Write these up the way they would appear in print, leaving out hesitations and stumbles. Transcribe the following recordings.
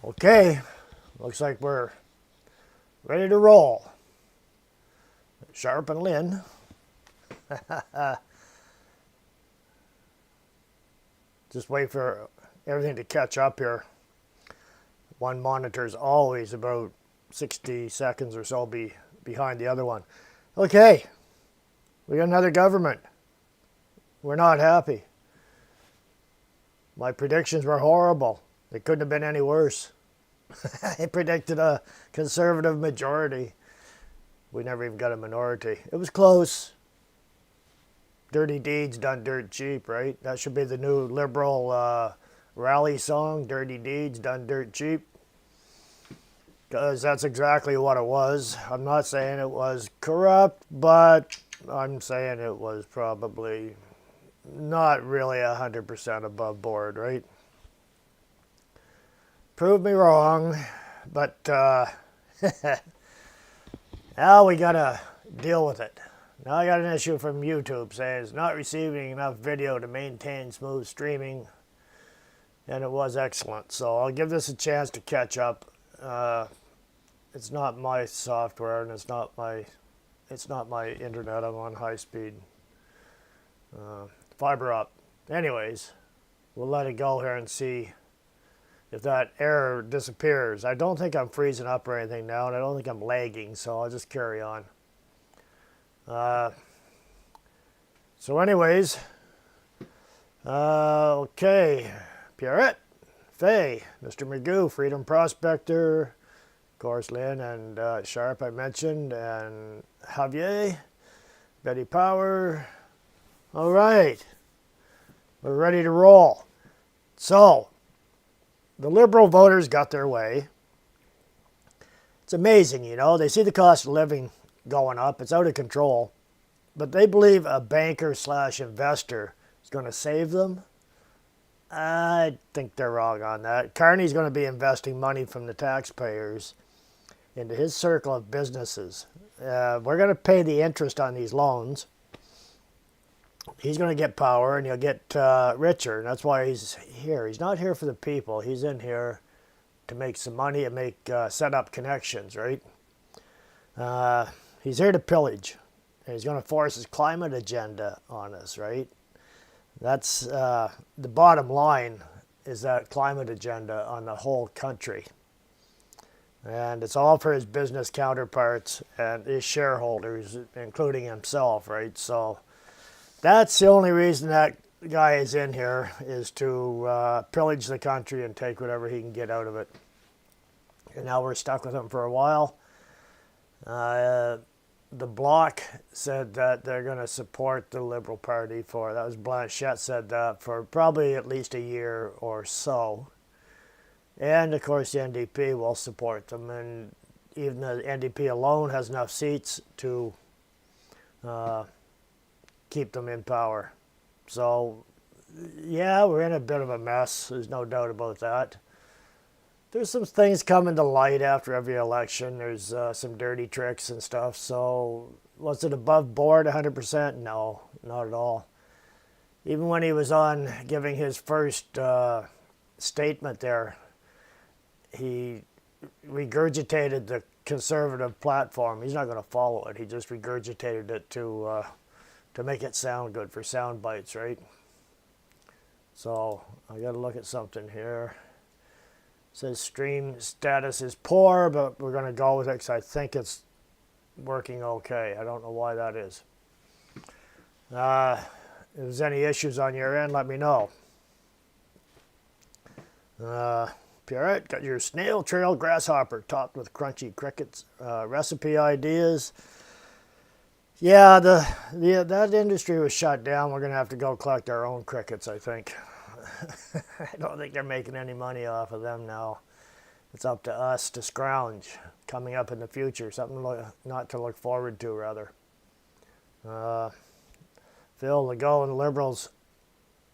Okay, looks like we're ready to roll. Sharp and Lynn. Just wait for everything to catch up here. One monitor is always about 60 seconds or so behind the other one. Okay, we got another government. We're not happy. My predictions were horrible. They couldn't have been any worse. I predicted a conservative majority. We never even got a minority. It was close. Dirty deeds done dirt cheap, right? That should be the new liberal rally song, Dirty Deeds Done Dirt Cheap. Because that's exactly what it was. I'm not saying it was corrupt, but I'm saying it was probably not really 100% above board, right? Prove me wrong, but now we gotta deal with it. Now I got an issue from YouTube saying it's not receiving enough video to maintain smooth streaming, and it was excellent. So I'll give this a chance to catch up. It's not my software, and it's not my internet. I'm on high speed fiber up. Anyways, we'll let it go here and see if that error disappears. I don't think I'm freezing up or anything now, and I don't think I'm lagging, so I'll just carry on. So anyways, okay, Pierrette, Faye, Mr. Magoo, Freedom Prospector, of course Lynn and Sharp I mentioned, and Javier, Betty Power. All right, we're ready to roll. So, the Liberal voters got their way. It's amazing, you know. They see the cost of living going up. It's out of control. But they believe a banker / investor is going to save them. I think they're wrong on that. Carney's going to be investing money from the taxpayers into his circle of businesses. We're going to pay the interest on these loans. He's going to get power and he'll get richer. And that's why he's here. He's not here for the people. He's in here to make some money and set up connections, right? He's here to pillage. And he's going to force his climate agenda on us, right? That's the bottom line, is that climate agenda on the whole country. And it's all for his business counterparts and his shareholders, including himself, right? So that's the only reason that guy is in here, is to pillage the country and take whatever he can get out of it. And now we're stuck with him for a while. The Bloc said that they're going to support the Liberal Party that was Blanchette said that, for probably at least a year or so. And of course the NDP will support them, and even the NDP alone has enough seats to keep them in power. So yeah, we're in a bit of a mess, there's no doubt about that. There's some things coming to light after every election. There's some dirty tricks and stuff. So was it above board 100%? No, not at all. Even when he was on giving his first statement there, he regurgitated the conservative platform. He's not going to follow it. He just regurgitated it to make it sound good for sound bites, right? So I got to look at something here. It says stream status is poor, but we're going to go with it because I think it's working okay. I don't know why that is. If there's any issues on your end, let me know. Pierrette, got your snail trail grasshopper topped with crunchy crickets. Recipe ideas. Yeah, that industry was shut down. We're going to have to go collect our own crickets, I think. I don't think they're making any money off of them now. It's up to us to scrounge coming up in the future. Something not to look forward to, rather. Phil Legault and the Liberals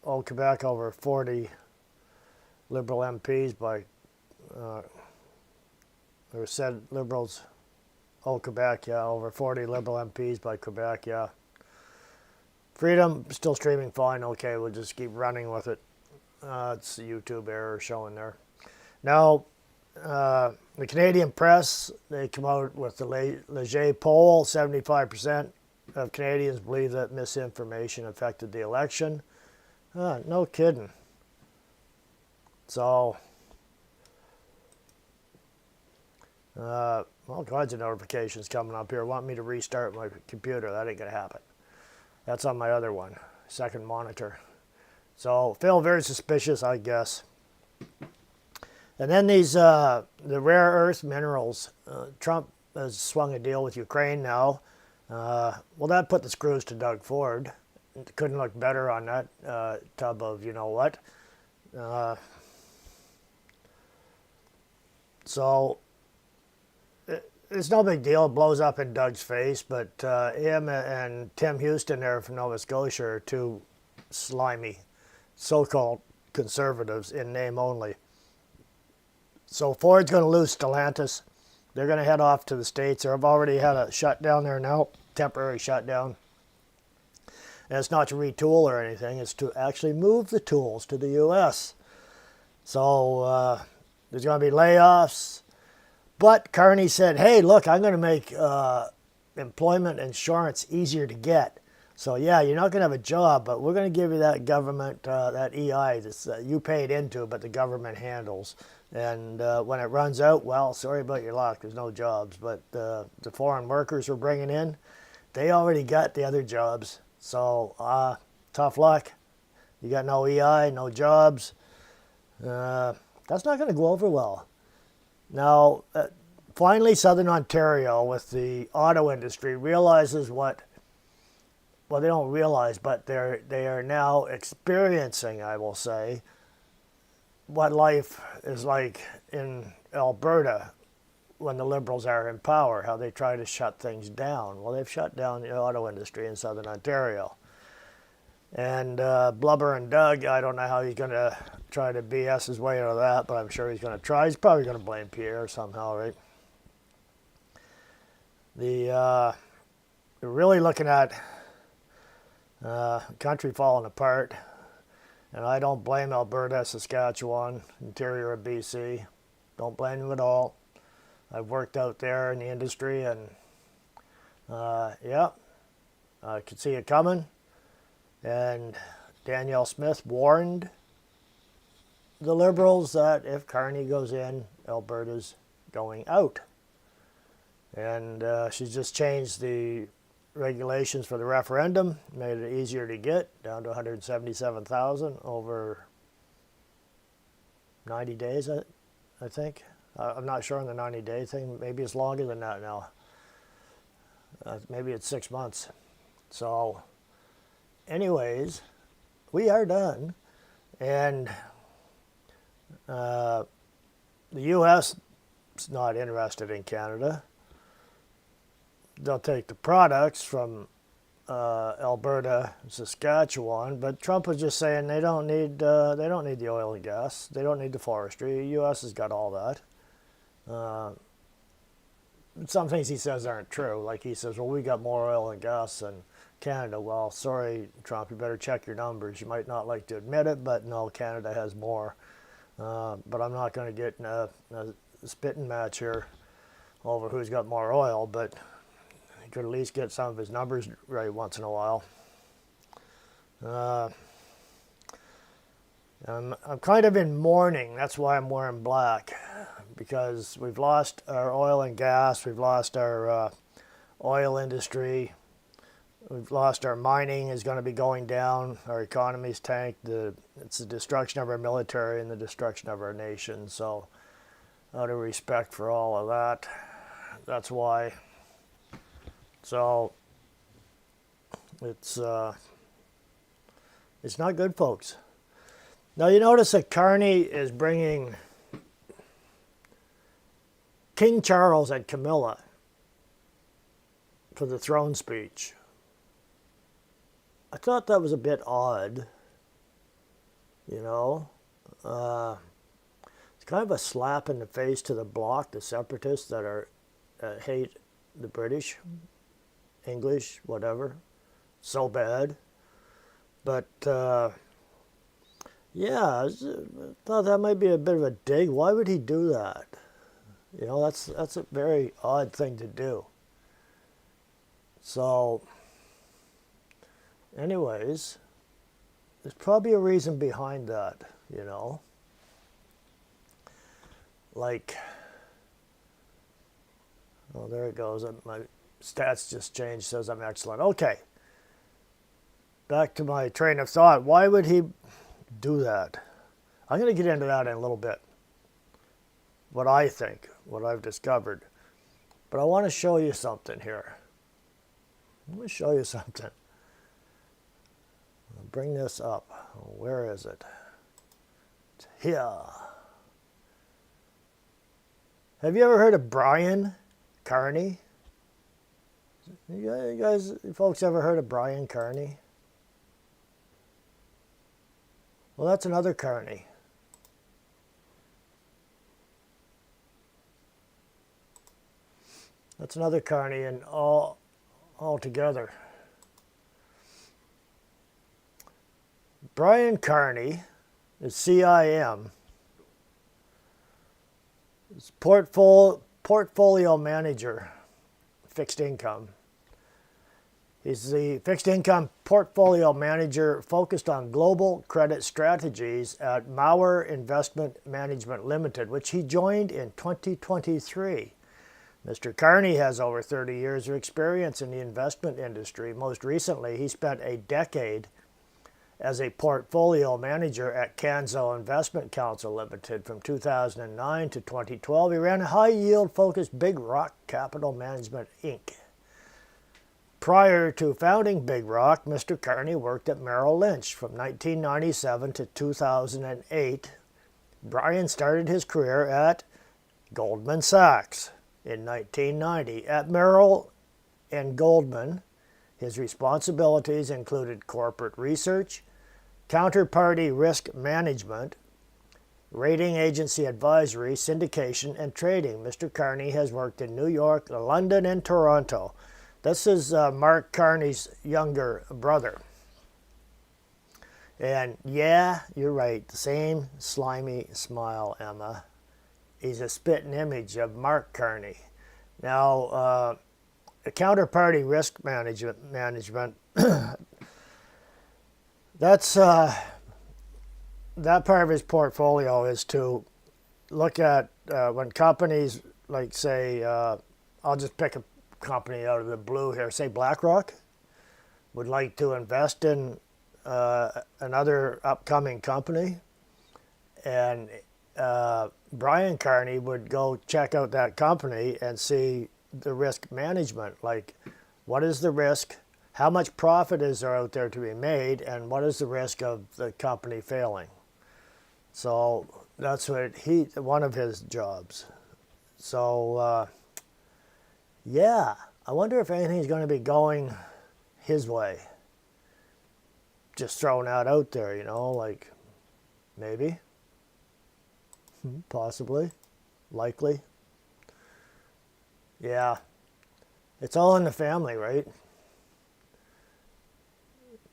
owe Quebec over 40 Liberal MPs by... or said Liberals owe Quebec, yeah, over 40 Liberal MPs by Quebec, yeah. Freedom, still streaming fine. Okay, we'll just keep running with it. It's the YouTube error showing there. Now, the Canadian press, they come out with the Leger poll. 75% of Canadians believe that misinformation affected the election. No kidding. So, all kinds of notifications coming up here. Want me to restart my computer. That ain't going to happen. That's on my other one, second monitor. So, feel very suspicious, I guess. And then these, the rare earth minerals. Trump has swung a deal with Ukraine now. Well, that put the screws to Doug Ford. It couldn't look better on that tub of you know what. So it's no big deal. It blows up in Doug's face, but him and Tim Houston there from Nova Scotia are two slimy so-called conservatives in name only. So Ford's going to lose Stellantis. They're going to head off to the States. They've already had a shutdown there now, temporary shutdown. And it's not to retool or anything. It's to actually move the tools to the U.S. So there's going to be layoffs. But Carney said, hey, look, I'm going to make employment insurance easier to get. So, yeah, you're not going to have a job, but we're going to give you that government, that EI that you paid into, but the government handles. And when it runs out, well, sorry about your luck. There's no jobs. But the foreign workers we're bringing in, they already got the other jobs. So, tough luck. You got no EI, no jobs. That's not going to go over well. Now, finally, Southern Ontario, with the auto industry, realizes what, well, they don't realize, but they are now experiencing, I will say, what life is like in Alberta when the Liberals are in power, how they try to shut things down. Well, they've shut down the auto industry in Southern Ontario. And Blubber and Doug, I don't know how he's going to try to BS his way out of that, but I'm sure he's going to try. He's probably going to blame Pierre somehow, right? We're really looking at country falling apart. And I don't blame Alberta, Saskatchewan, interior of BC. Don't blame them at all. I've worked out there in the industry, and yeah, I could see it coming. And Danielle Smith warned the Liberals that if Carney goes in, Alberta's going out. And she's just changed the regulations for the referendum, made it easier to get, down to 177,000 over 90 days, I think. I'm not sure on the 90-day thing. Maybe it's longer than that now. Maybe it's 6 months. So, anyways, we are done. And the U.S. is not interested in Canada. They'll take the products from Alberta, Saskatchewan, but Trump was just saying they don't need the oil and gas, they don't need the forestry. The U.S. has got all that. Some things he says aren't true. Like he says, well, we got more oil and gas than Canada. Well, sorry, Trump, you better check your numbers. You might not like to admit it, but no, Canada has more. But I'm not going to get in a spitting match here over who's got more oil, but he could at least get some of his numbers right once in a while. I'm kind of in mourning. That's why I'm wearing black, because we've lost our oil and gas. We've lost our oil industry. We've lost our mining is going to be going down. Our economy's tanked. It's the destruction of our military and the destruction of our nation. So out of respect for all of that, that's why. So it's not good, folks. Now you notice that Carney is bringing King Charles and Camilla for the throne speech. I thought that was a bit odd, you know. It's kind of a slap in the face to the Bloc, the separatists that hate the British, English, whatever, so bad. But yeah, I thought that might be a bit of a dig. Why would he do that? You know, that's a very odd thing to do. So, anyways, there's probably a reason behind that, you know. Like, oh, there it goes. My stats just changed, says I'm excellent. Okay, back to my train of thought. Why would he do that? I'm going to get into that in a little bit. What I think, what I've discovered. But I want to show you something here. Let me show you something. I'll bring this up. Where is it? It's here. Have you ever heard of Brian Carney? You guys, folks, ever heard of Brian Carney? Well, that's another Carney. That's another Carney, and all together. Brian Carney is CIM. It's portfolio manager, fixed income. He's the fixed income portfolio manager focused on global credit strategies at Mauer Investment Management Limited, which he joined in 2023. Mr. Carney has over 30 years of experience in the investment industry. Most recently, he spent a decade as a portfolio manager at Canzo Investment Counsel Limited from 2009 to 2012. He ran a high-yield focused Big Rock Capital Management, Inc. Prior to founding Big Rock, Mr. Carney worked at Merrill Lynch from 1997 to 2008. Brian started his career at Goldman Sachs in 1990. At Merrill and Goldman, his responsibilities included corporate research, counterparty risk management, rating agency advisory, syndication, and trading. Mr. Carney has worked in New York, London, and Toronto. This is Mark Carney's younger brother. And yeah, you're right, the same slimy smile, Emma. He's a spitting image of Mark Carney. Now, counterparty risk management that's that part of his portfolio is to look at when companies, like say, I'll just pick a company out of the blue here, say BlackRock, would like to invest in another upcoming company, and Brian Carney would go check out that company and see the risk management, like what is the risk, how much profit is there out there to be made, and what is the risk of the company failing. So that's what one of his jobs. So yeah, I wonder if anything's going to be going his way. Just throwing that out there, you know, like maybe. Possibly, likely. Yeah, it's all in the family, right?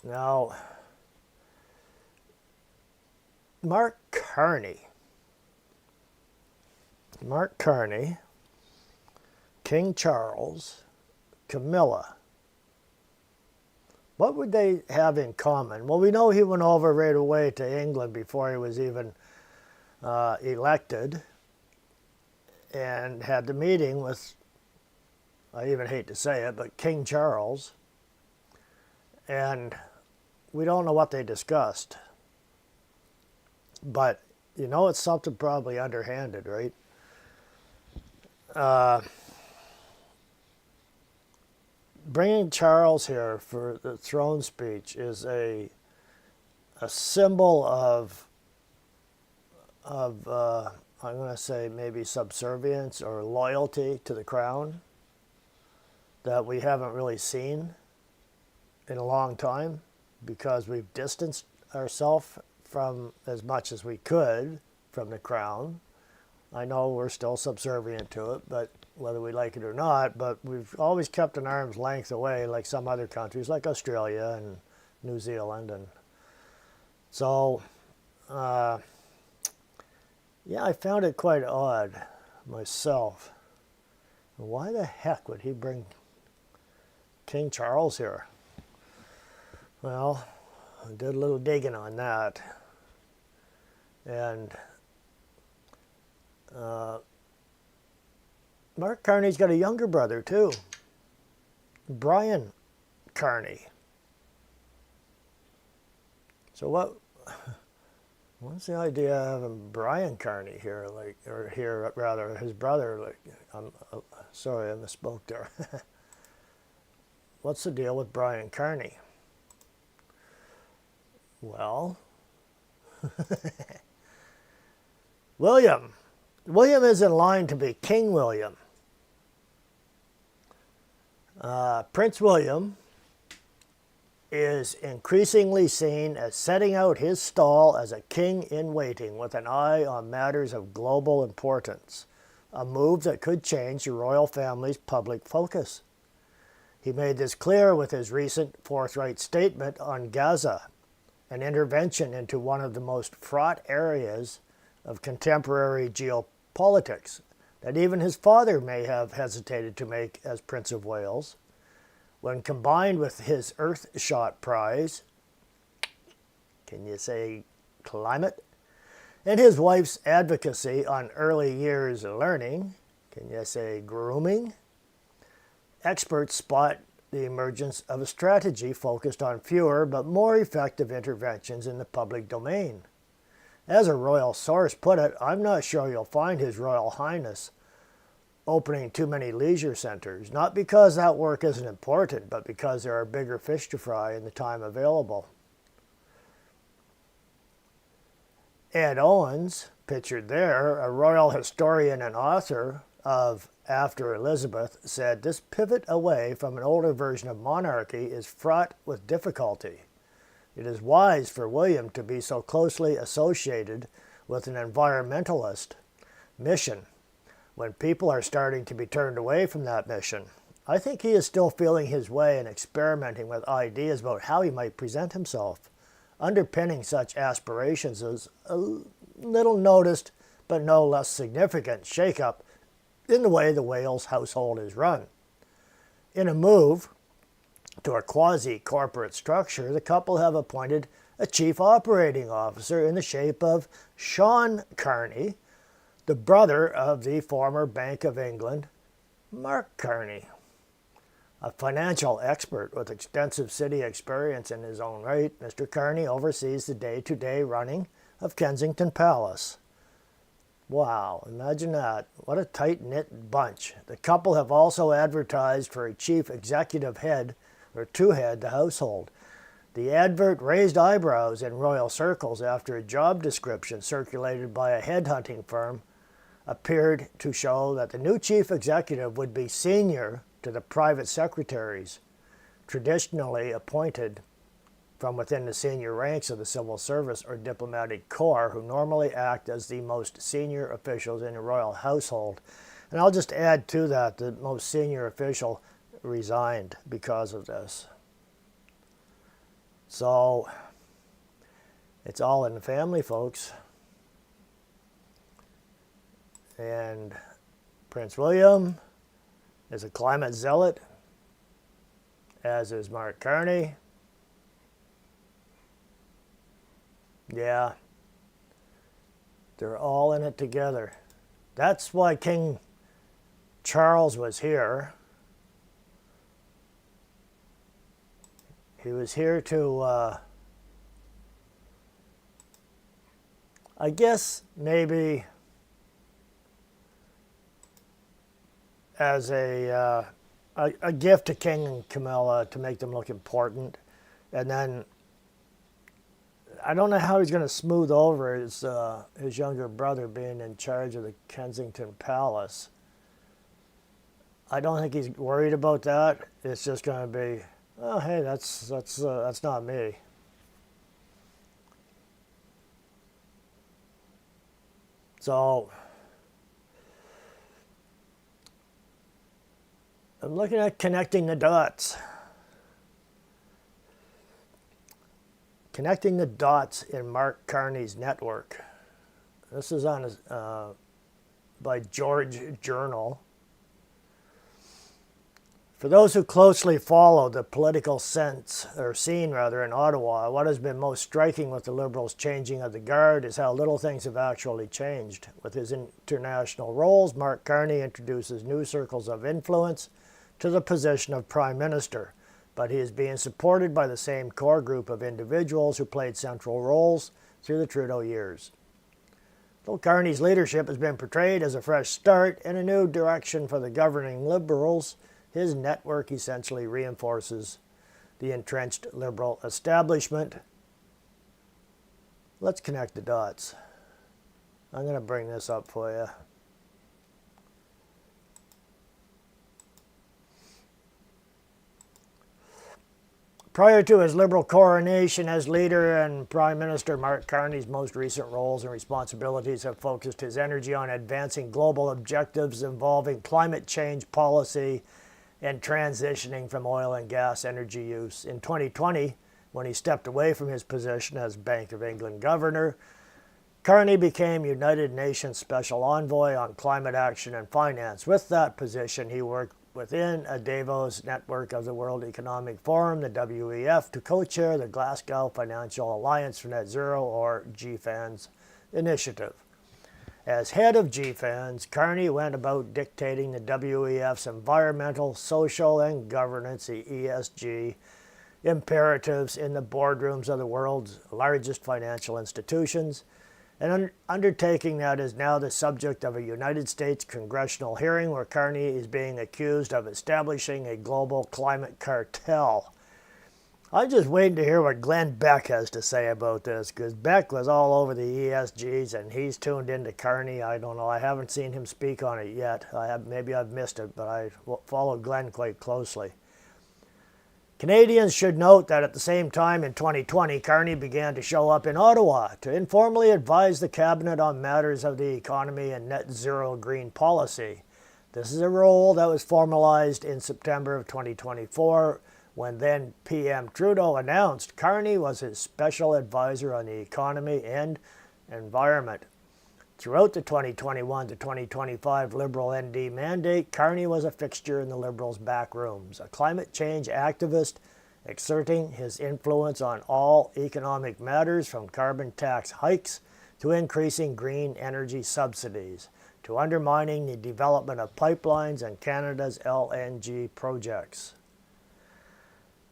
Now, Mark Carney, King Charles, Camilla. What would they have in common? Well, we know he went over right away to England before he was even elected, and had the meeting with, I even hate to say it, but King Charles, and we don't know what they discussed. But you know, it's something probably underhanded, right? Bringing Charles here for the throne speech is a symbol of I'm going to say maybe subservience or loyalty to the crown that we haven't really seen in a long time, because we've distanced ourselves from as much as we could from the crown. I know we're still subservient to it, but whether we like it or not, but we've always kept an arm's length away, like some other countries like Australia and New Zealand. And so yeah, I found it quite odd. myself. Why the heck would he bring King Charles here? Well, I did a little digging on that. And Mark Carney's got a younger brother too, Brian Carney. So what's the idea of having Brian Carney here, his brother? Sorry, I misspoke there. What's the deal with Brian Carney? Well, William is in line to be King William. Prince William is increasingly seen as setting out his stall as a king in waiting with an eye on matters of global importance, a move that could change the royal family's public focus. He made this clear with his recent forthright statement on Gaza, an intervention into one of the most fraught areas of contemporary geopolitics that even his father may have hesitated to make as Prince of Wales. When combined with his Earthshot Prize, can you say climate, and his wife's advocacy on early years learning, can you say grooming, experts spot the emergence of a strategy focused on fewer but more effective interventions in the public domain. As a royal source put it, I'm not sure you'll find His Royal Highness opening too many leisure centers, not because that work isn't important, but because there are bigger fish to fry in the time available. Ed Owens, pictured there, a royal historian and author of After Elizabeth, said this pivot away from an older version of monarchy is fraught with difficulty. It is wise for William to be so closely associated with an environmentalist mission when people are starting to be turned away from that mission. I think he is still feeling his way and experimenting with ideas about how he might present himself. Underpinning such aspirations is a little noticed but no less significant shakeup in the way the Wales household is run. In a move to a quasi-corporate structure, the couple have appointed a chief operating officer in the shape of Sean Carney, the brother of the former Bank of England, Mark Carney. A financial expert with extensive city experience in his own right, Mr. Carney oversees the day-to-day running of Kensington Palace. Wow, imagine that. What a tight-knit bunch. The couple have also advertised for a chief executive head, or to head the household. The advert raised eyebrows in royal circles after a job description circulated by a headhunting firm appeared to show that the new chief executive would be senior to the private secretaries, traditionally appointed from within the senior ranks of the civil service or diplomatic corps, who normally act as the most senior officials in the royal household. And I'll just add to that, the most senior official resigned because of this. So, it's all in the family, folks. And Prince William is a climate zealot, as is Mark Carney. Yeah, they're all in it together. That's why King Charles was here. He was here to, I guess, maybe as a gift to King and Camilla to make them look important. And then I don't know how he's going to smooth over his younger brother being in charge of the Kensington Palace. I don't think he's worried about that. It's just going to be, oh, hey, that's not me. So I'm looking at connecting the dots. Connecting the dots in Mark Carney's network. This is on his by George Journal. For those who closely follow the political scene in Ottawa, what has been most striking with the Liberals' changing of the guard is how little things have actually changed. With his international roles, Mark Carney introduces new circles of influence to the position of Prime Minister, but he is being supported by the same core group of individuals who played central roles through the Trudeau years. Though Carney's leadership has been portrayed as a fresh start and a new direction for the governing Liberals, his network essentially reinforces the entrenched Liberal establishment. Let's connect the dots. I'm going to bring this up for you. Prior to his Liberal coronation as leader and Prime Minister, Mark Carney's most recent roles and responsibilities have focused his energy on advancing global objectives involving climate change policy and transitioning from oil and gas energy use. In 2020, when he stepped away from his position as Bank of England governor, Carney became United Nations Special Envoy on Climate Action and Finance. With that position, he worked within a Davos network of the World Economic Forum, the WEF, to co-chair the Glasgow Financial Alliance for Net Zero, or GFANZ, initiative. As head of GFANZ, Carney went about dictating the WEF's environmental, social, and governance, the ESG, imperatives in the boardrooms of the world's largest financial institutions, an undertaking that is now the subject of a United States congressional hearing where Carney is being accused of establishing a global climate cartel. I'm just waiting to hear what Glenn Beck has to say about this, because Beck was all over the ESGs and he's tuned into Carney. I don't know. I haven't seen him speak on it yet. Maybe I've missed it, but I followed Glenn quite closely. Canadians should note that at the same time in 2020, Carney began to show up in Ottawa to informally advise the cabinet on matters of the economy and net zero green policy. This is a role that was formalized in September of 2024 when then PM Trudeau announced Carney was his special advisor on the economy and environment. Throughout the 2021 to 2025 Liberal ND mandate, Carney was a fixture in the Liberals' back rooms, a climate change activist exerting his influence on all economic matters from carbon tax hikes to increasing green energy subsidies, to undermining the development of pipelines and Canada's LNG projects.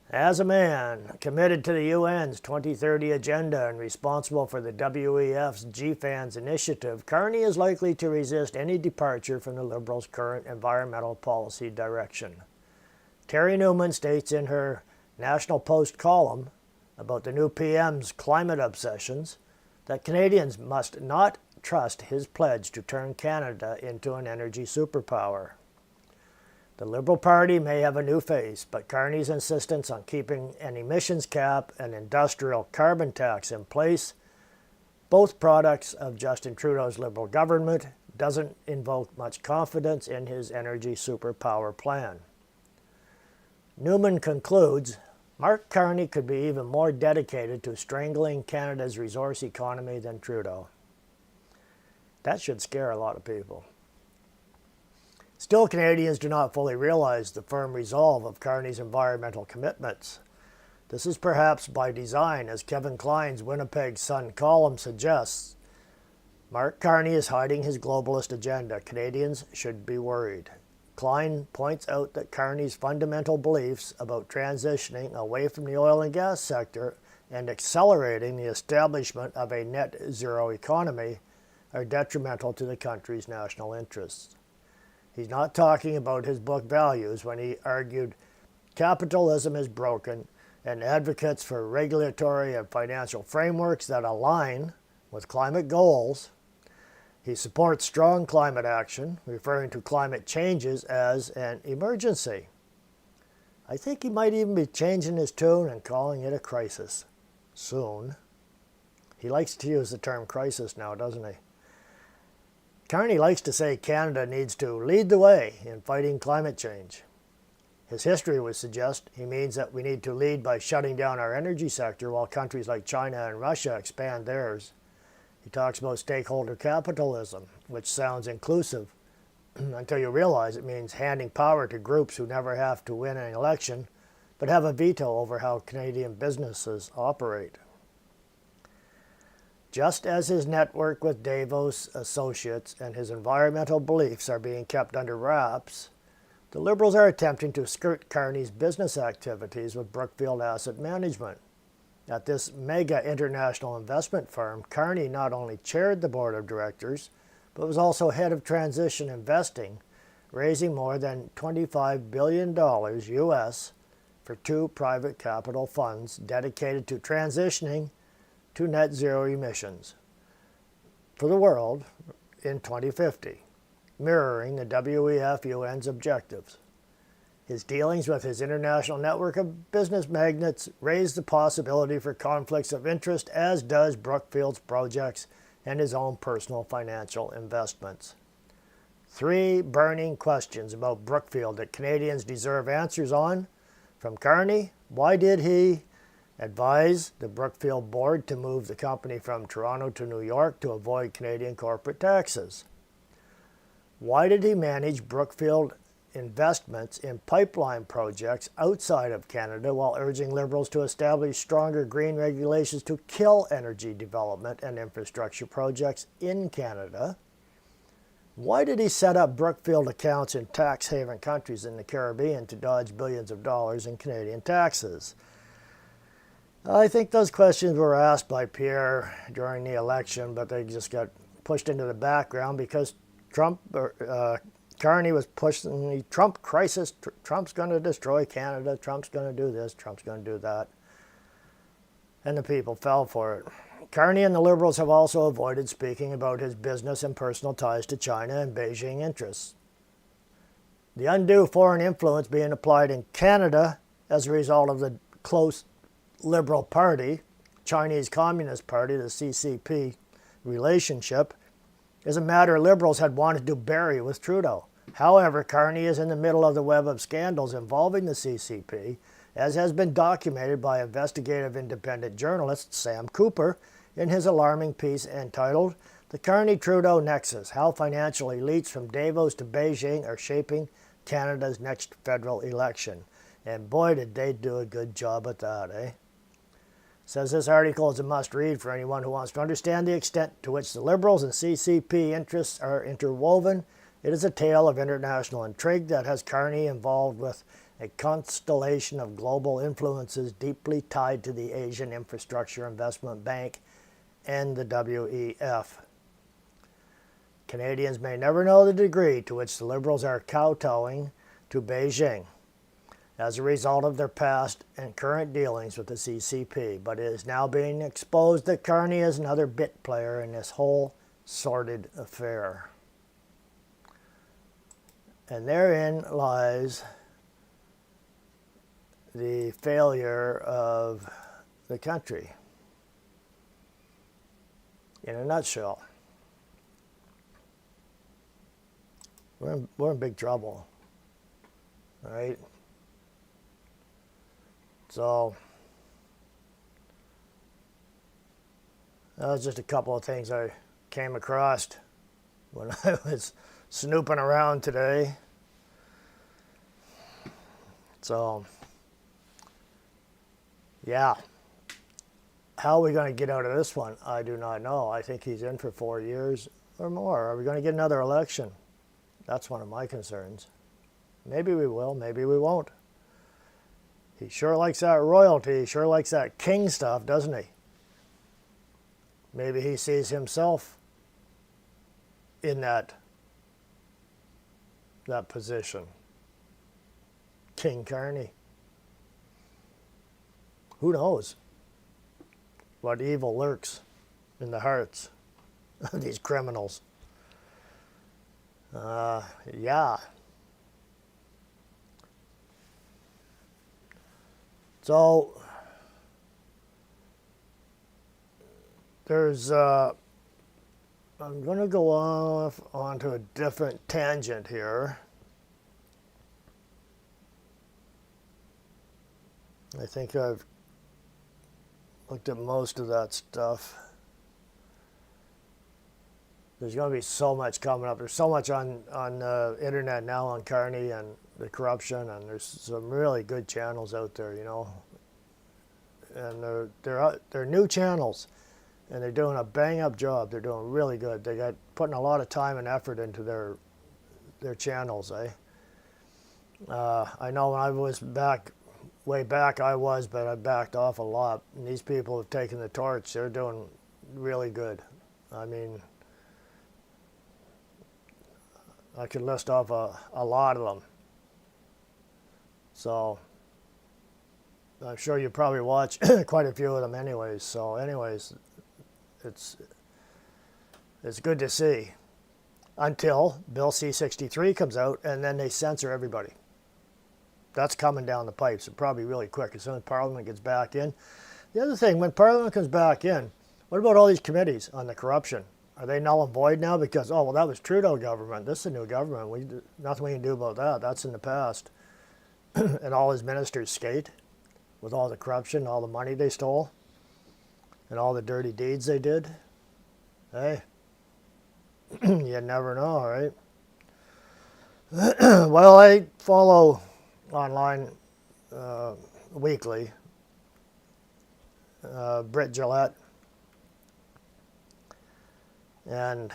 As a man committed to the UN's 2030 agenda and responsible for the WEF's GFANZ initiative, Carney is likely to resist any departure from the Liberals' current environmental policy direction. Terry Newman states in her National Post column about the new PM's climate obsessions that Canadians must not trust his pledge to turn Canada into an energy superpower. The Liberal Party may have a new face, but Carney's insistence on keeping an emissions cap and industrial carbon tax in place, both products of Justin Trudeau's Liberal government, doesn't invoke much confidence in his energy superpower plan. Newman concludes, Mark Carney could be even more dedicated to strangling Canada's resource economy than Trudeau. That should scare a lot of people. Still, Canadians do not fully realize the firm resolve of Carney's environmental commitments. This is perhaps by design, as Kevin Klein's Winnipeg Sun column suggests. Mark Carney is hiding his globalist agenda. Canadians should be worried. Klein points out that Carney's fundamental beliefs about transitioning away from the oil and gas sector and accelerating the establishment of a net zero economy are detrimental to the country's national interests. He's not talking about his book Values when he argued capitalism is broken and advocates for regulatory and financial frameworks that align with climate goals. He supports strong climate action, referring to climate changes as an emergency. I think he might even be changing his tune and calling it a crisis soon. He likes to use the term crisis now, doesn't he? Carney likes to say Canada needs to lead the way in fighting climate change. His history would suggest he means that we need to lead by shutting down our energy sector while countries like China and Russia expand theirs. He talks about stakeholder capitalism, which sounds inclusive until you realize it means handing power to groups who never have to win an election, but have a veto over how Canadian businesses operate. Just as his network with Davos associates and his environmental beliefs are being kept under wraps, the Liberals are attempting to skirt Carney's business activities with Brookfield Asset Management. At this mega international investment firm, Carney not only chaired the board of directors, but was also head of transition investing, raising more than $25 billion US for two private capital funds dedicated to transitioning to net zero emissions for the world in 2050, mirroring the WEF UN's objectives. His dealings with his international network of business magnates raise the possibility for conflicts of interest, as does Brookfield's projects and his own personal financial investments. 3 burning questions about Brookfield that Canadians deserve answers on. From Carney, why did he advise the Brookfield board to move the company from Toronto to New York to avoid Canadian corporate taxes? Why did he manage Brookfield investments in pipeline projects outside of Canada while urging Liberals to establish stronger green regulations to kill energy development and infrastructure projects in Canada? Why did he set up Brookfield accounts in tax haven countries in the Caribbean to dodge billions of dollars in Canadian taxes? I think those questions were asked by Pierre during the election, but they just got pushed into the background because Carney was pushing the Trump crisis. Trump's going to destroy Canada. Trump's going to do this. Trump's going to do that. And the people fell for it. Carney and the Liberals have also avoided speaking about his business and personal ties to China and Beijing interests. The undue foreign influence being applied in Canada as a result of the close Liberal Party, Chinese Communist Party, the CCP relationship, is a matter Liberals had wanted to bury with Trudeau. However, Carney is in the middle of the web of scandals involving the CCP, as has been documented by investigative independent journalist Sam Cooper in his alarming piece entitled The Carney-Trudeau Nexus: How Financial Elites from Davos to Beijing Are Shaping Canada's Next Federal Election. And boy, did they do a good job at that, eh? Says this article is a must-read for anyone who wants to understand the extent to which the Liberals and CCP interests are interwoven. It is a tale of international intrigue that has Carney involved with a constellation of global influences deeply tied to the Asian Infrastructure Investment Bank and the WEF. Canadians may never know the degree to which the Liberals are kowtowing to Beijing as a result of their past and current dealings with the CCP, but it is now being exposed that Carney is another bit player in this whole sordid affair. And therein lies the failure of the country in a nutshell. We're in big trouble, all right? So that was just a couple of things I came across when I was snooping around today. So, yeah. How are we going to get out of this one? I do not know. I think he's in for 4 years or more. Are we going to get another election? That's one of my concerns. Maybe we will, maybe we won't. He sure likes that royalty. He sure likes that king stuff, doesn't he? Maybe he sees himself in that position. King Carney. Who knows what evil lurks in the hearts of these criminals. Yeah. So there's I'm going to go off onto a different tangent here. I think I've looked at most of that stuff. There's going to be so much coming up. There's so much on the internet now on Carney and the corruption, and there's some really good channels out there, you know. And they're new channels, and they're doing a bang-up job. They're doing really good. They got putting a lot of time and effort into their channels, eh? I know when I was way back I was, but I backed off a lot. And these people have taken the torch. They're doing really good. I mean, I could list off a lot of them. So I'm sure you probably watch quite a few of them anyways. So anyways, it's good to see until Bill C-63 comes out, and then they censor everybody. That's coming down the pipes, and probably really quick as soon as Parliament gets back in. The other thing, when Parliament comes back in, what about all these committees on the corruption? Are they null and void now? Because, oh, well, that was Trudeau government. This is a new government. Nothing we can do about that. That's in the past. And all his ministers skate with all the corruption, all the money they stole, and all the dirty deeds they did. Hey, you never know, right? Well, I follow online weekly Britt Gillette, and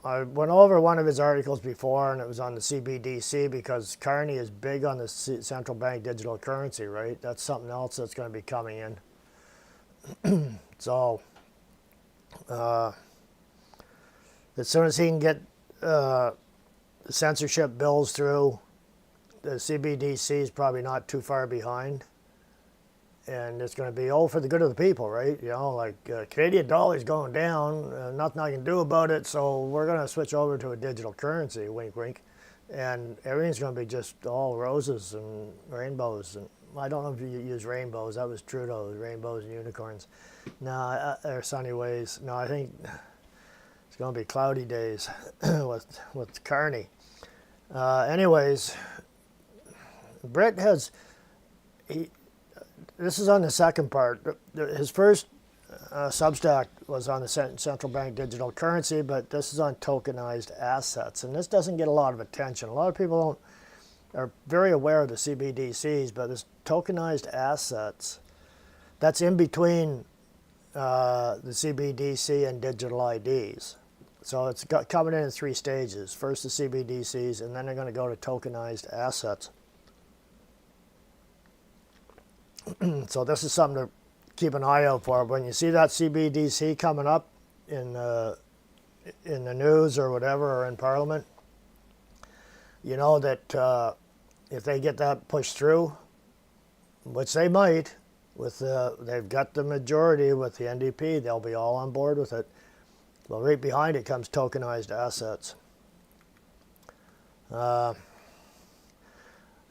I went over one of his articles before, and it was on the CBDC, because Carney is big on the central bank digital currency, right? That's something else that's going to be coming in. So as soon as he can get censorship bills through, the CBDC is probably not too far behind, and it's going to be all for the good of the people, right? You know, like Canadian dollar's going down, nothing I can do about it, so we're going to switch over to a digital currency, wink wink, and everything's going to be just all roses and rainbows. And I don't know if you use rainbows. That was Trudeau, rainbows and unicorns. No, or sunny ways. No, I think it's going to be cloudy days with Carney. Anyways, Britt has, this is on the second part. His first Substack was on the central bank digital currency, but this is on tokenized assets. And this doesn't get a lot of attention. A lot of people are very aware of the CBDCs, but this tokenized assets, that's in between the CBDC and digital IDs. So it's coming in 3 stages. First the CBDCs, and then they're going to go to tokenized assets. So this is something to keep an eye out for. When you see that CBDC coming up in the news or whatever, or in Parliament, you know that if they get that pushed through, which they might, with they've got the majority with the NDP, they'll be all on board with it. Well, right behind it comes tokenized assets.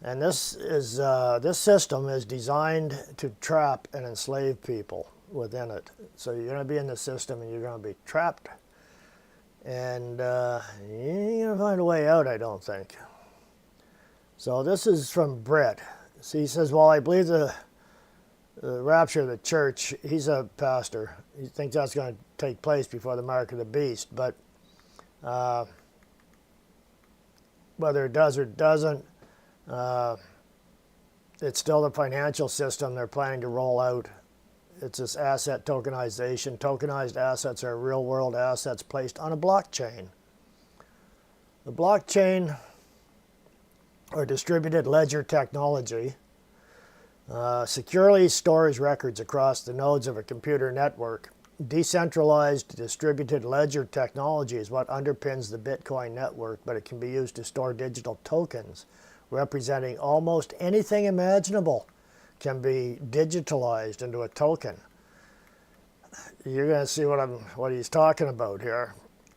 And this system is designed to trap and enslave people within it. So you're going to be in the system, and you're going to be trapped, and you ain't going to find a way out, I don't think. So this is from Britt. So he says, well, I believe the rapture of the church, he's a pastor. He thinks that's going to take place before the mark of the beast. But whether it does or doesn't, it's still the financial system they're planning to roll out. It's this asset tokenization. Tokenized assets are real-world assets placed on a blockchain. The blockchain, or distributed ledger technology, securely stores records across the nodes of a computer network. Decentralized distributed ledger technology is what underpins the Bitcoin network, but it can be used to store digital tokens representing almost anything imaginable can be digitalized into a token. You're going to see what he's talking about here.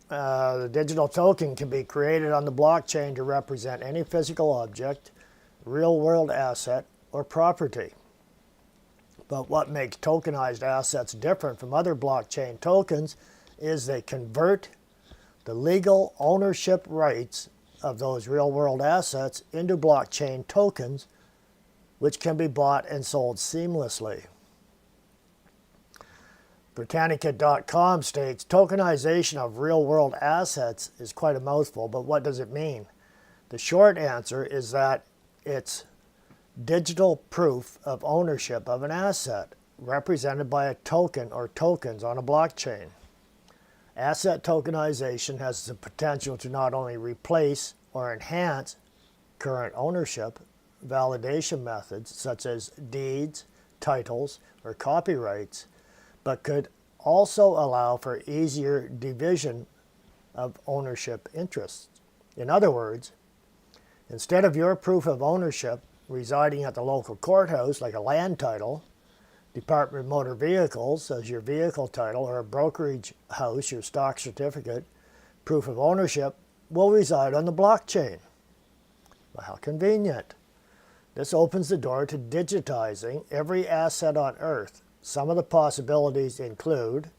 The digital token can be created on the blockchain to represent any physical object, real-world asset, or property. But what makes tokenized assets different from other blockchain tokens is they convert the legal ownership rights of those real-world assets into blockchain tokens, which can be bought and sold seamlessly. Britannica.com states, tokenization of real-world assets is quite a mouthful, but what does it mean? The short answer is that it's digital proof of ownership of an asset, represented by a token or tokens on a blockchain. Asset tokenization has the potential to not only replace or enhance current ownership validation methods such as deeds, titles, or copyrights, but could also allow for easier division of ownership interests. In other words, instead of your proof of ownership residing at the local courthouse like a land title, Department of Motor Vehicles as your vehicle title, or a brokerage house, your stock certificate, proof of ownership will reside on the blockchain. Well, how convenient. This opens the door to digitizing every asset on Earth. Some of the possibilities include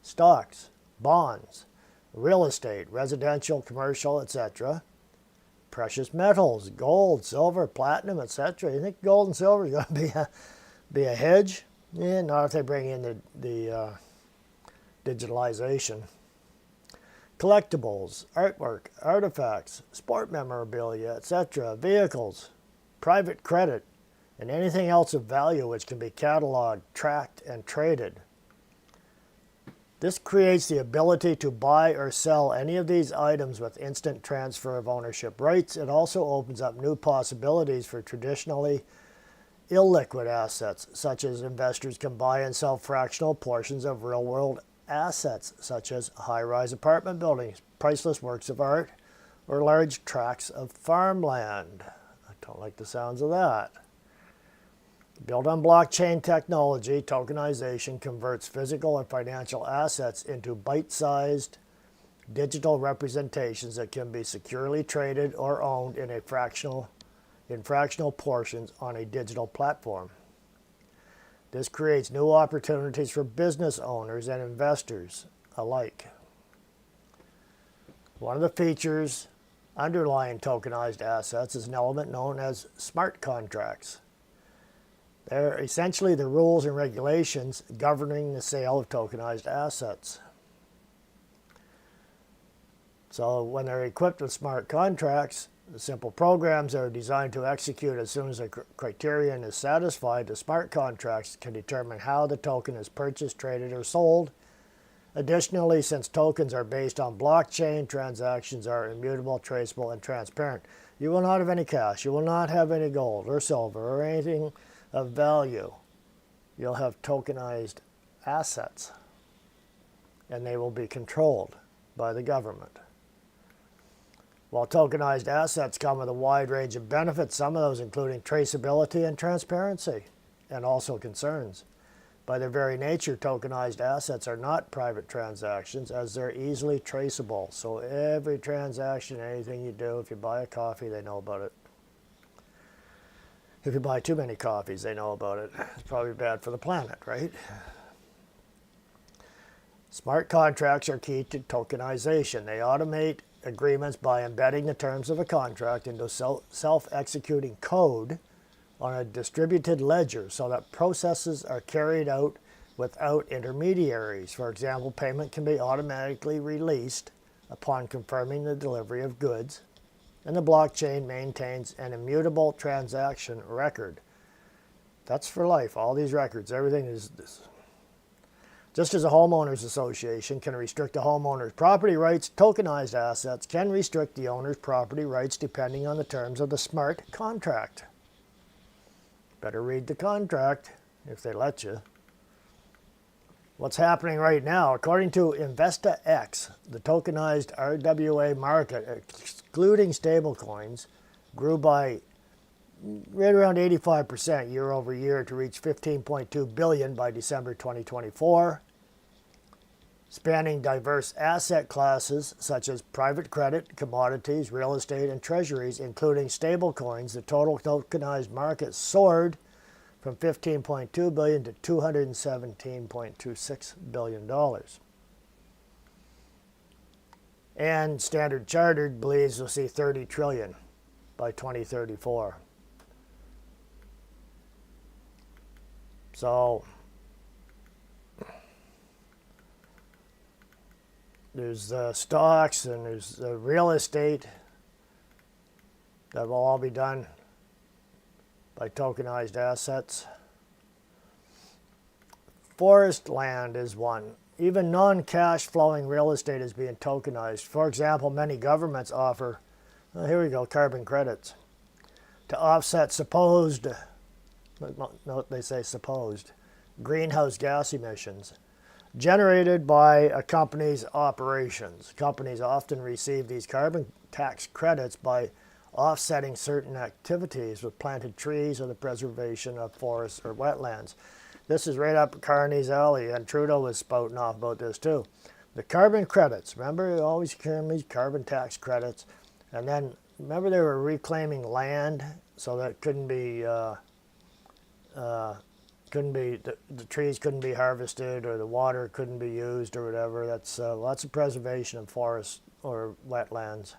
stocks, bonds, real estate, residential, commercial, etc., precious metals, gold, silver, platinum, etc. You think gold and silver is going to be a hedge? Yeah, not if they bring in the digitalization. Collectibles, artwork, artifacts, sport memorabilia, etc., vehicles, private credit, and anything else of value which can be cataloged, tracked, and traded. This creates the ability to buy or sell any of these items with instant transfer of ownership rights. It also opens up new possibilities for traditionally illiquid assets, such as investors can buy and sell fractional portions of real-world assets, such as high-rise apartment buildings, priceless works of art, or large tracts of farmland. I don't like the sounds of that. Built on blockchain technology, tokenization converts physical and financial assets into bite-sized digital representations that can be securely traded or owned in fractional portions on a digital platform. This creates new opportunities for business owners and investors alike. One of the features underlying tokenized assets is an element known as smart contracts. They're essentially the rules and regulations governing the sale of tokenized assets. So when they're equipped with smart contracts, the simple programs that are designed to execute as soon as a criterion is satisfied, the smart contracts can determine how the token is purchased, traded, or sold. Additionally, since tokens are based on blockchain, transactions are immutable, traceable, and transparent. You will not have any cash. You will not have any gold or silver or anything of value. You'll have tokenized assets, and they will be controlled by the government. While tokenized assets come with a wide range of benefits, some of those including traceability and transparency, and also concerns. By their very nature, tokenized assets are not private transactions as they're easily traceable. So every transaction, anything you do, if you buy a coffee, they know about it. If you buy too many coffees, they know about it. It's probably bad for the planet, right? Smart contracts are key to tokenization. They automate agreements by embedding the terms of a contract into self-executing code on a distributed ledger so that processes are carried out without intermediaries. For example, payment can be automatically released upon confirming the delivery of goods, and the blockchain maintains an immutable transaction record. That's for life. All these records, everything is this. Just as a homeowners association can restrict a homeowner's property rights, tokenized assets can restrict the owner's property rights depending on the terms of the smart contract. Better read the contract if they let you. What's happening right now, according to InvestaX, the tokenized RWA market, excluding stablecoins, grew by right around 85% year over year to reach $15.2 billion by December 2024, spanning diverse asset classes such as private credit, commodities, real estate, and treasuries, including stablecoins. The total tokenized market soared from $15.2 billion to $217.26 billion. And Standard Chartered believes we'll see $30 trillion by 2034. So there's stocks, and there's real estate. That will all be done by tokenized assets. Forest land is one. Even non-cash flowing real estate is being tokenized. For example, many governments offer, here we go, carbon credits to offset supposed, note they say supposed, greenhouse gas emissions generated by a company's operations. Companies often receive these carbon tax credits by offsetting certain activities with planted trees or the preservation of forests or wetlands. This is right up Carney's alley, and Trudeau was spouting off about this too. The carbon credits, remember, you always hear these carbon tax credits, and then remember they were reclaiming land so that it couldn't be the trees couldn't be harvested, or the water couldn't be used, or whatever. That's lots of preservation of forests or wetlands.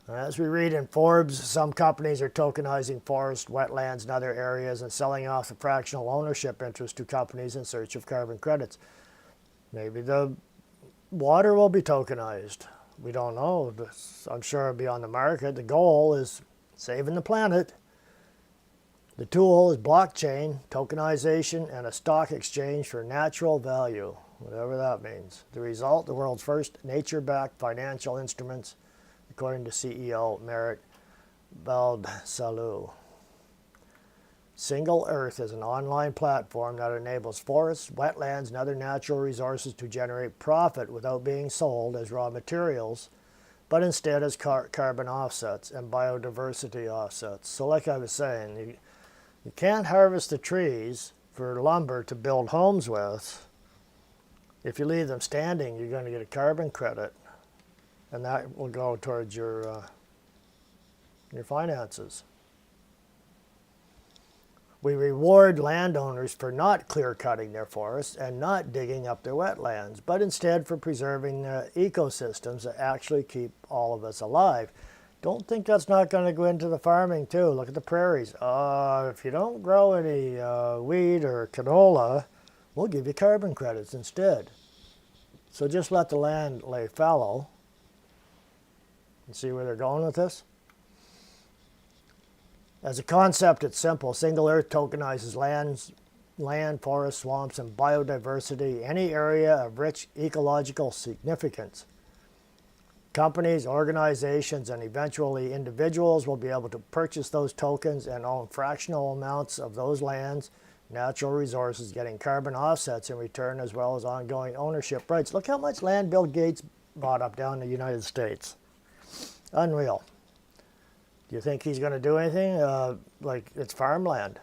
As we read in Forbes, some companies are tokenizing forests, wetlands, and other areas and selling off a fractional ownership interest to companies in search of carbon credits. Maybe the water will be tokenized. We don't know. I'm sure it'll be on the market. The goal is saving the planet. The tool is blockchain, tokenization, and a stock exchange for natural value, whatever that means. The result, the world's first nature-backed financial instruments, according to CEO Merit Baldsalou. Single Earth is an online platform that enables forests, wetlands, and other natural resources to generate profit without being sold as raw materials, but instead as carbon offsets and biodiversity offsets. So like I was saying, you can't harvest the trees for lumber to build homes with. If you leave them standing, you're going to get a carbon credit, and that will go towards your finances. We reward landowners for not clear-cutting their forests and not digging up their wetlands, but instead for preserving the ecosystems that actually keep all of us alive. Don't think that's not going to go into the farming too. Look at the prairies. If you don't grow any wheat or canola, we'll give you carbon credits instead. So just let the land lay fallow. And see where they're going with this? As a concept, it's simple. Single Earth tokenizes land, forests, swamps, and biodiversity, any area of rich ecological significance. Companies, organizations, and eventually individuals will be able to purchase those tokens and own fractional amounts of those lands, natural resources, getting carbon offsets in return, as well as ongoing ownership rights. Look how much land Bill Gates bought up down in the United States. Unreal. Do you think he's going to do anything like it's farmland?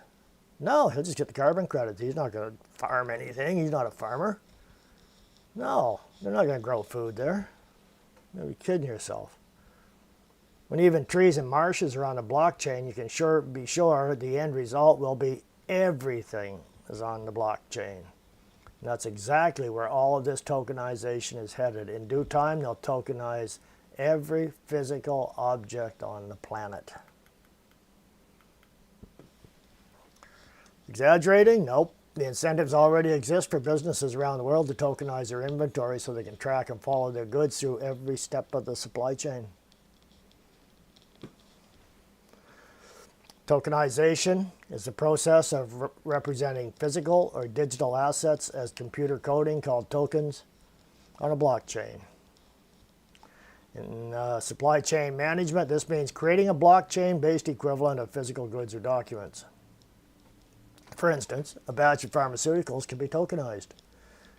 No, he'll just get the carbon credits. He's not going to farm anything. He's not a farmer. No, they're not going to grow food there. You're kidding yourself. When even trees and marshes are on the blockchain, you can be sure the end result will be everything is on the blockchain. And that's exactly where all of this tokenization is headed. In due time, they'll tokenize every physical object on the planet. Exaggerating? Nope. The incentives already exist for businesses around the world to tokenize their inventory so they can track and follow their goods through every step of the supply chain. Tokenization is the process of representing physical or digital assets as computer coding called tokens on a blockchain. In supply chain management, this means creating a blockchain-based equivalent of physical goods or documents. For instance, a batch of pharmaceuticals can be tokenized,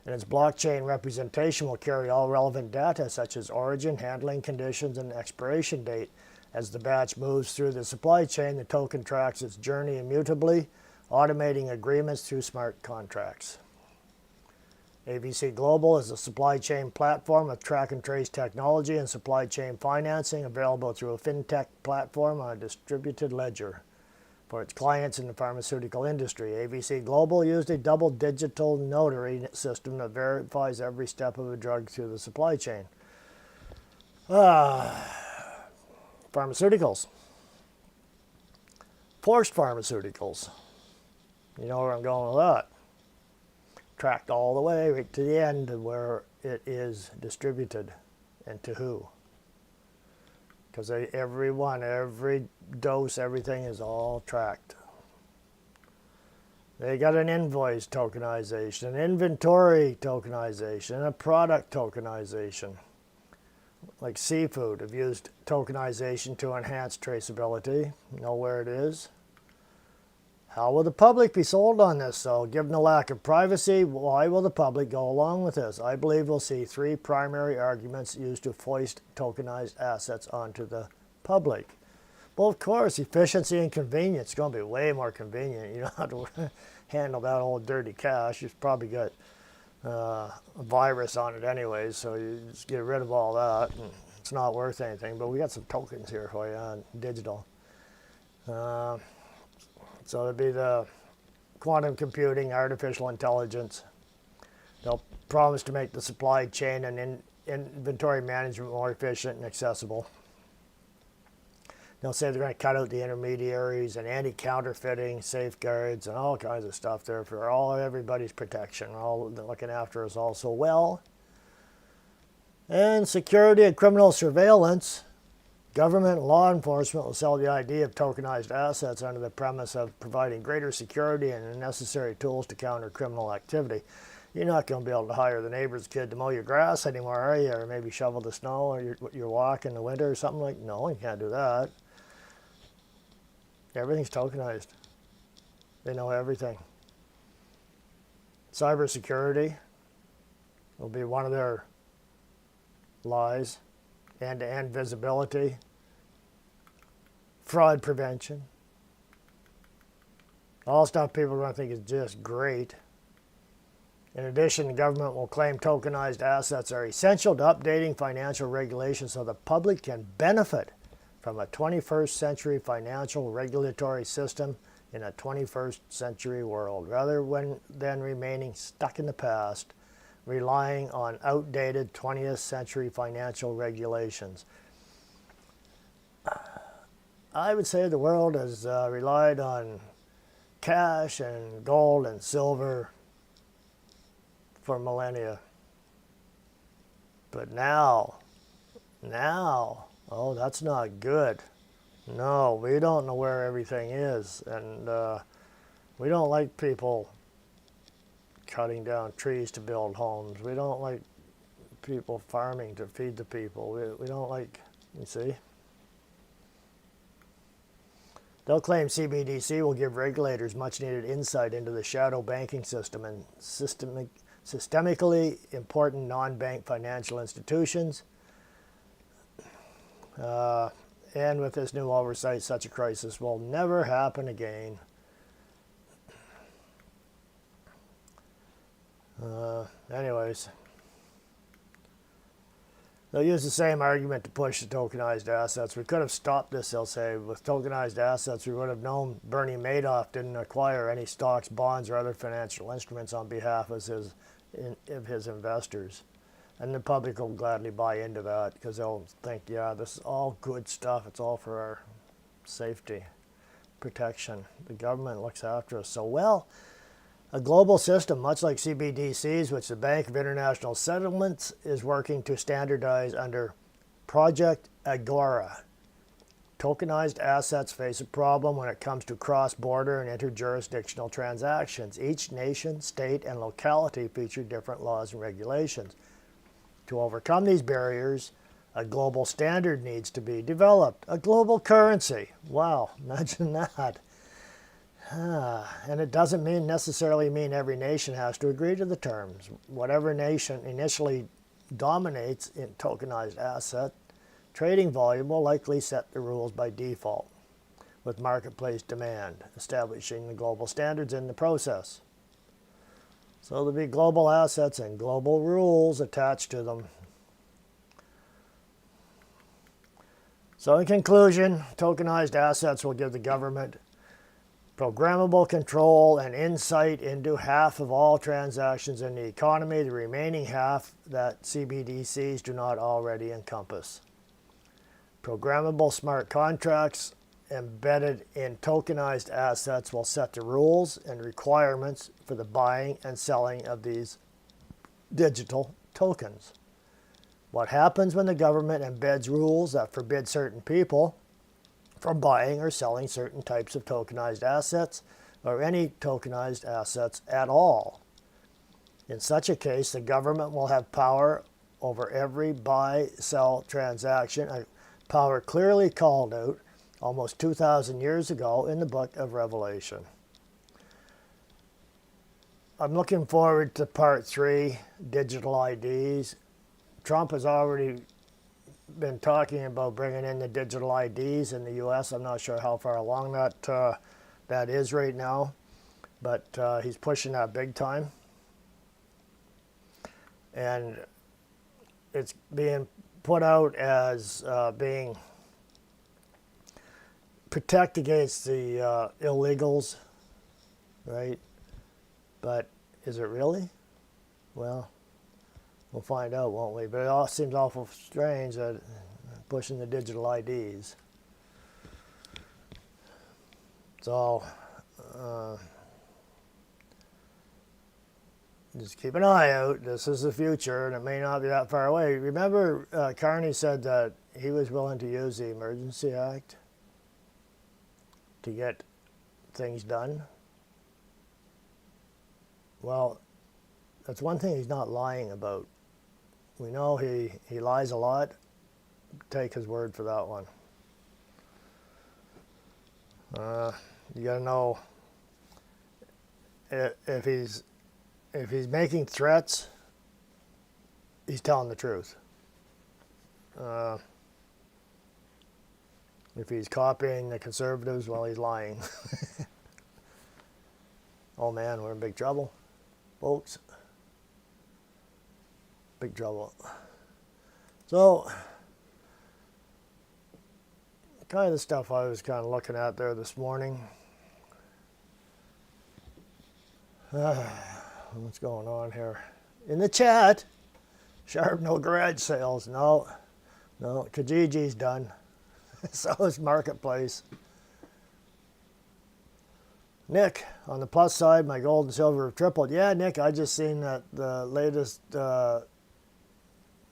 and its blockchain representation will carry all relevant data such as origin, handling conditions, and expiration date. As the batch moves through the supply chain, the token tracks its journey immutably, automating agreements through smart contracts. ABC Global is a supply chain platform with track and trace technology and supply chain financing available through a fintech platform on a distributed ledger. For its clients in the pharmaceutical industry, ABC Global used a double digital notary system that verifies every step of a drug through the supply chain. Pharmaceuticals. Forced pharmaceuticals. You know where I'm going with that. Tracked all the way right to the end where it is distributed and to who. Because every dose, everything is all tracked. They got an invoice tokenization, an inventory tokenization, a product tokenization. Like seafood, have used tokenization to enhance traceability, know where it is. How will the public be sold on this? So, given the lack of privacy, why will the public go along with this? I believe we'll see three primary arguments used to foist tokenized assets onto the public. Well, of course, efficiency and convenience. It's going to be way more convenient. You don't have to handle that old dirty cash. You've probably got a virus on it anyways, so you just get rid of all that. And it's not worth anything, but we got some tokens here for you on digital. So it'd be the quantum computing, artificial intelligence. They'll promise to make the supply chain and inventory management more efficient and accessible. They'll say they're going to cut out the intermediaries and anti-counterfeiting safeguards and all kinds of stuff there for everybody's protection. All looking after us all so well. And security and criminal surveillance. Government and law enforcement will sell the idea of tokenized assets under the premise of providing greater security and the necessary tools to counter criminal activity. You're not going to be able to hire the neighbor's kid to mow your grass anymore, are you? Or maybe shovel the snow, or your walk in the winter or something like that. No, you can't do that. Everything's tokenized. They know everything. Cybersecurity will be one of their lies. End-to-end visibility, fraud prevention, all stuff people are going to think is just great. In addition, the government will claim tokenized assets are essential to updating financial regulations so the public can benefit from a 21st century financial regulatory system in a 21st century world, rather than remaining stuck in the past, relying on outdated 20th century financial regulations. I would say the world has relied on cash and gold and silver for millennia. But now, oh, that's not good. No, we don't know where everything is, and we don't like people cutting down trees to build homes. We don't like people farming to feed the people. We don't like, you see. They'll claim CBDC will give regulators much needed insight into the shadow banking system and systemically important non-bank financial institutions. And with this new oversight, such a crisis will never happen again. Anyways, they'll use the same argument to push the tokenized assets. We could have stopped this, they'll say. With tokenized assets, we would have known Bernie Madoff didn't acquire any stocks, bonds, or other financial instruments on behalf of his investors. And the public will gladly buy into that because they'll think, yeah, this is all good stuff. It's all for our safety, protection. The government looks after us so well. A global system, much like CBDCs, which the Bank of International Settlements is working to standardize under Project Agora. Tokenized assets face a problem when it comes to cross-border and interjurisdictional transactions. Each nation, state, and locality feature different laws and regulations. To overcome these barriers, a global standard needs to be developed. A global currency. Wow, imagine that. And it doesn't necessarily mean every nation has to agree to the terms. Whatever nation initially dominates in tokenized asset trading volume will likely set the rules by default, with marketplace demand, establishing the global standards in the process. So there'll be global assets and global rules attached to them. So in conclusion, tokenized assets will give the government programmable control and insight into half of all transactions in the economy, the remaining half that CBDCs do not already encompass. Programmable smart contracts embedded in tokenized assets will set the rules and requirements for the buying and selling of these digital tokens. What happens when the government embeds rules that forbid certain people from buying or selling certain types of tokenized assets or any tokenized assets at all? In such a case, the government will have power over every buy-sell transaction, a power clearly called out almost 2,000 years ago in the book of Revelation. I'm looking forward to part 3, digital IDs. Trump has already been talking about bringing in the digital IDs in the U.S. I'm not sure how far along that is right now, but he's pushing that big time. And it's being put out as being protect against the illegals, right? But is it really? Well, we'll find out, won't we? But it all seems awful strange that pushing the digital IDs. So, just keep an eye out. This is the future, and it may not be that far away. Remember, Carney said that he was willing to use the Emergency Act to get things done. Well, that's one thing he's not lying about. We know he lies a lot. Take his word for that one. You got to know if he's making threats, he's telling the truth. If he's copying the conservatives, well, he's lying. Oh man, we're in big trouble, folks. Big trouble. So, kind of the stuff I was kind of looking at there this morning. What's going on here? In the chat, Sharp, no garage sales. No, Kijiji's done. So is Marketplace. Nick, on the plus side, my gold and silver have tripled. Yeah, Nick, I just seen that the latest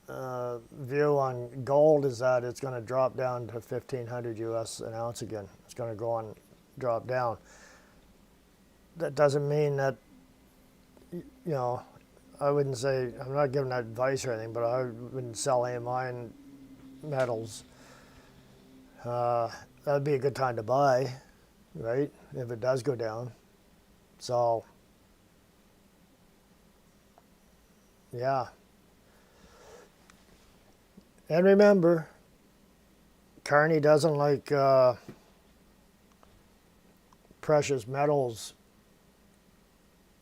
view on gold is that it's going to drop down to 1,500 US an ounce again. It's going to go on, drop down. That doesn't mean that, you know, I wouldn't say, I'm not giving advice or anything, but I wouldn't sell amine metals. That would be a good time to buy, right, if it does go down. So, yeah. And remember, Carney doesn't like precious metals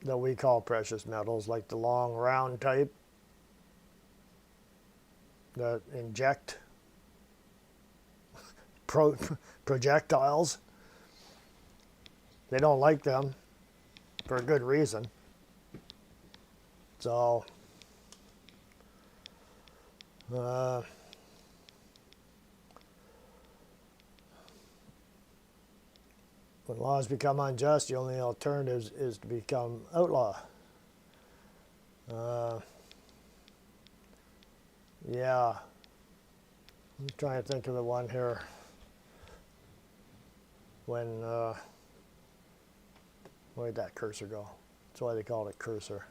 that we call precious metals, like the long round type that inject projectiles. They don't like them for a good reason. So, when laws become unjust, the only alternative is to become outlaw. Yeah. I'm trying to think of the one here. When, where'd that cursor go? That's why they call it a cursor.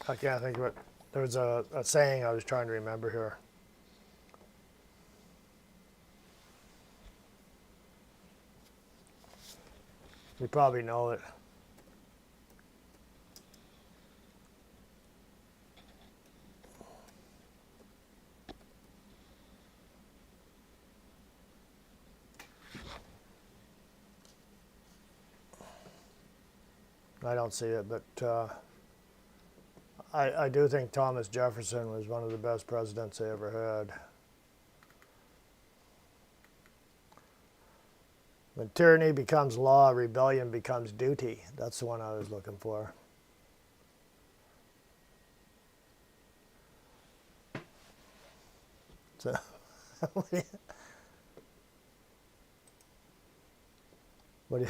I can't think of it. There was a saying I was trying to remember here. You probably know it. I don't see it, but I do think Thomas Jefferson was one of the best presidents they ever had. When tyranny becomes law, rebellion becomes duty. That's the one I was looking for. So, what do you,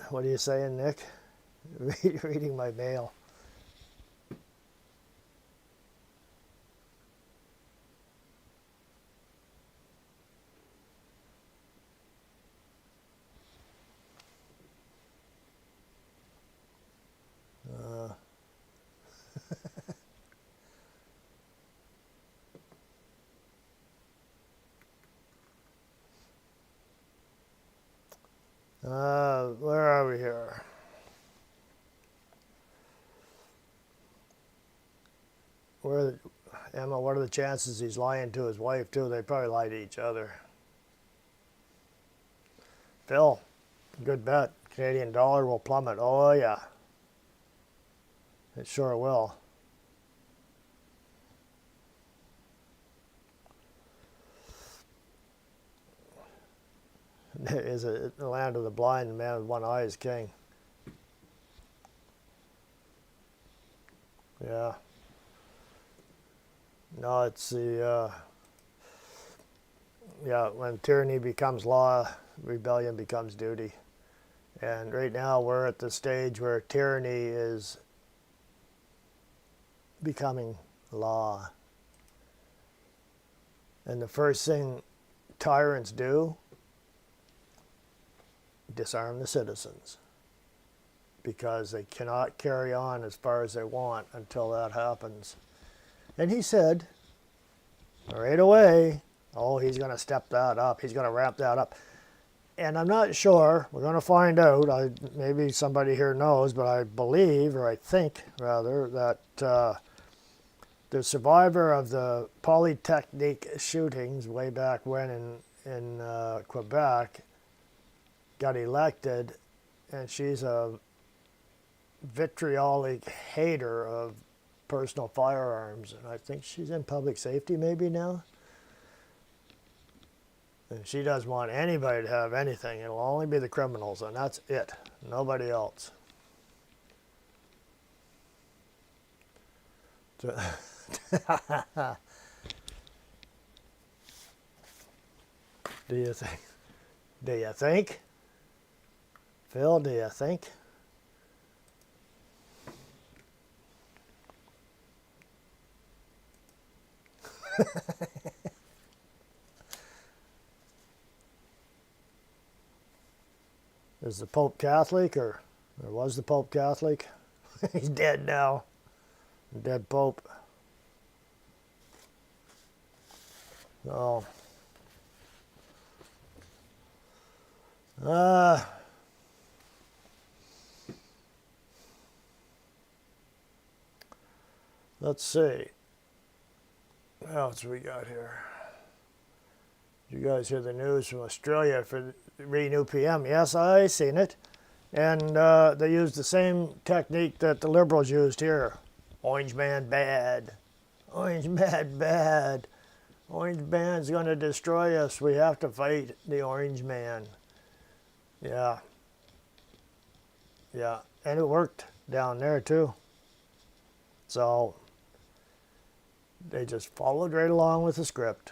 what are you saying, Nick? Reading my mail. Where are we here? Emma, what are the chances he's lying to his wife, too? They probably lie to each other. Phil, good bet. Canadian dollar will plummet. Oh, yeah. It sure will. Is it the land of the blind? The man with one eye is king. Yeah. No, it's the, yeah, when tyranny becomes law, rebellion becomes duty. And right now we're at the stage where tyranny is becoming law. And the first thing tyrants do, disarm the citizens, because they cannot carry on as far as they want until that happens. And he said right away, oh, he's going to step that up. He's going to ramp that up. And I'm not sure. We're going to find out. Maybe somebody here knows, but I believe, or I think rather, that the survivor of the Polytechnique shootings way back when in Quebec got elected, and she's a vitriolic hater of personal firearms, and I think she's in public safety maybe now. And she doesn't want anybody to have anything. It'll only be the criminals, and that's it. Nobody else. Do you think? Do you think? Phil, do you think? Is the Pope Catholic, or was the Pope Catholic? He's dead now. Dead Pope. Oh. Let's see. What else we got here? Did you guys hear the news from Australia for the Renew PM? Yes, I seen it. And they used the same technique that the Liberals used here. Orange man bad. Orange man bad. Orange man's going to destroy us. We have to fight the orange man. Yeah. Yeah. And it worked down there too. So they just followed right along with the script.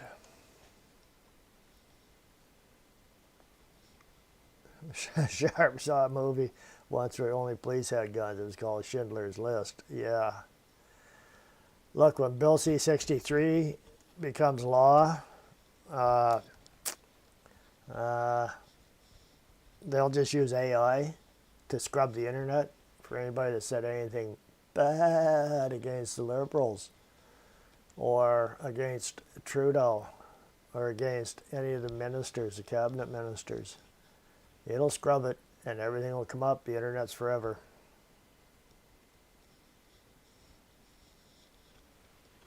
Sharp saw a movie once where only police had guns. It was called Schindler's List. Yeah. Look, when Bill C-63 becomes law, they'll just use AI to scrub the internet for anybody that said anything bad against the Liberals or against Trudeau or against any of the ministers, the cabinet ministers. It'll scrub it and everything will come up. The internet's forever.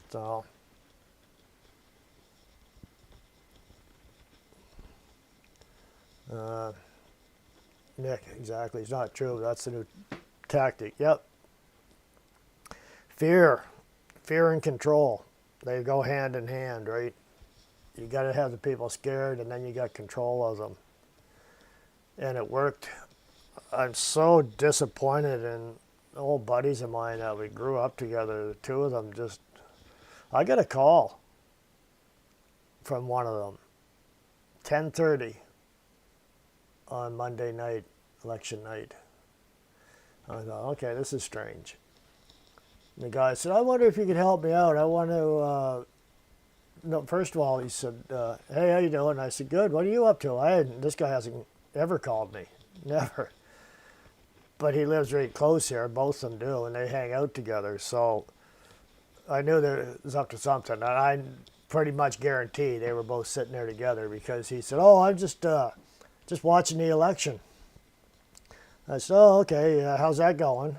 So Nick, exactly. It's not true. That's the new tactic. Yep. Fear and control. They go hand in hand, right? You got to have the people scared, and then you got control of them. And it worked. I'm so disappointed in old buddies of mine that we grew up together. The two of them just, I got a call from one of them, 10:30 on Monday night, election night. I thought, okay, this is strange. And the guy said, I wonder if you could help me out. I want to, no, first of all, he said, hey, how you doing? And I said, good. What are you up to? This guy hasn't ever called me. Never. But he lives right close here. Both of them do, and they hang out together. So I knew that it was up to something. And I pretty much guarantee they were both sitting there together, because he said, oh, I'm just watching the election. I said, oh, okay, how's that going?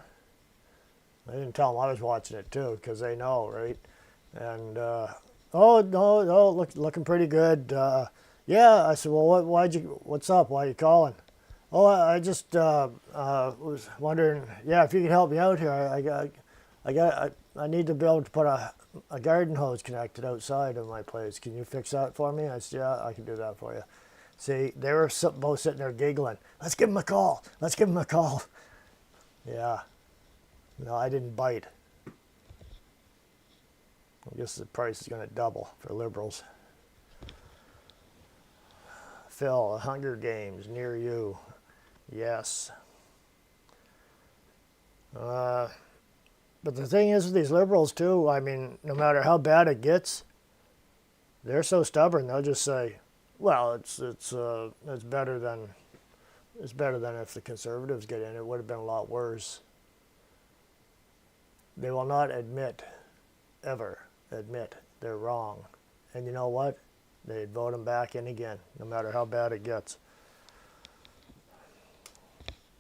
I didn't tell them I was watching it too, because they know, right? And, oh, no, looking pretty good. Yeah, I said, well, what's up? Why are you calling? Oh, I just was wondering, yeah, if you could help me out here. I need to be able to put a garden hose connected outside of my place. Can you fix that for me? I said, yeah, I can do that for you. See, they were both sitting there giggling. Let's give him a call. Let's give him a call. Yeah. No, I didn't bite. I guess the price is going to double for Liberals. Phil, Hunger Games near you. Yes. But the thing is with these Liberals too, I mean, no matter how bad it gets, they're so stubborn. They'll just say, well, it's better than if the Conservatives get in. It would have been a lot worse. They will not ever admit they're wrong. And you know what? They'd vote them back in again, no matter how bad it gets.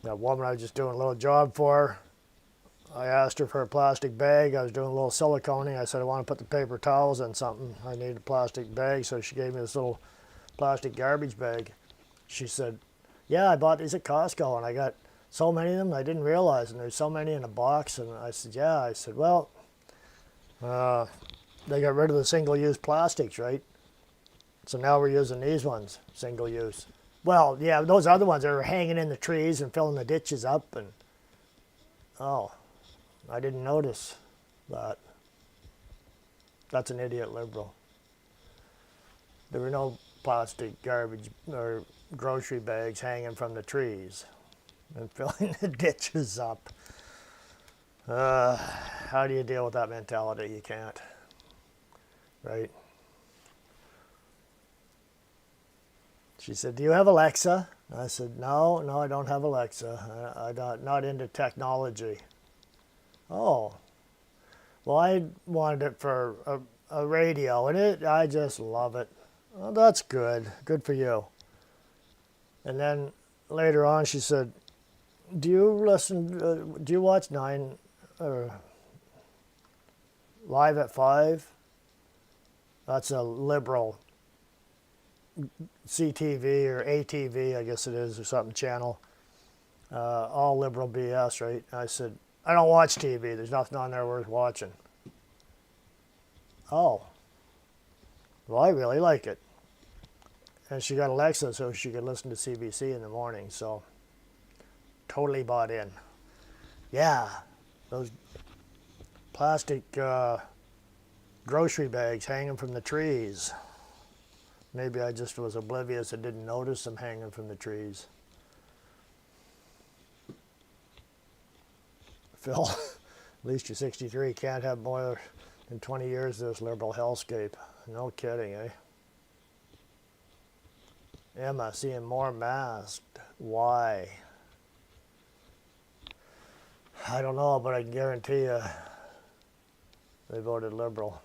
That woman I was just doing a little job for, I asked her for a plastic bag. I was doing a little siliconing. I said, I want to put the paper towels in something. I need a plastic bag. So she gave me this little plastic garbage bag. She said, yeah, I bought these at Costco, and I got so many of them I didn't realize, and there's so many in a box. And I said, yeah. I said, well, they got rid of the single-use plastics, right? So now we're using these ones, single-use. Well, yeah, those other ones that are hanging in the trees and filling the ditches up. And oh, I didn't notice that. That's an idiot Liberal. There were no plastic garbage or grocery bags hanging from the trees and filling the ditches up. How do you deal with that mentality? You can't, right? She said, do you have Alexa? I said, no, I don't have Alexa. I'm not into technology. Oh, well, I wanted it for a radio, and I just love it. Well, that's good. Good for you. And then later on, she said, do you watch Live at 5? That's a Liberal CTV or ATV, I guess it is, or something channel. All Liberal BS, right? I said, I don't watch TV. There's nothing on there worth watching. Oh. Well, I really like it. And she got Alexa so she could listen to CBC in the morning, so totally bought in. Yeah, those plastic grocery bags hanging from the trees. Maybe I just was oblivious and didn't notice them hanging from the trees. Phil, at least you're 63, can't have more than 20 years of this Liberal hellscape. No kidding, eh? Emma, seeing more masked. Why? I don't know, but I can guarantee you they voted Liberal.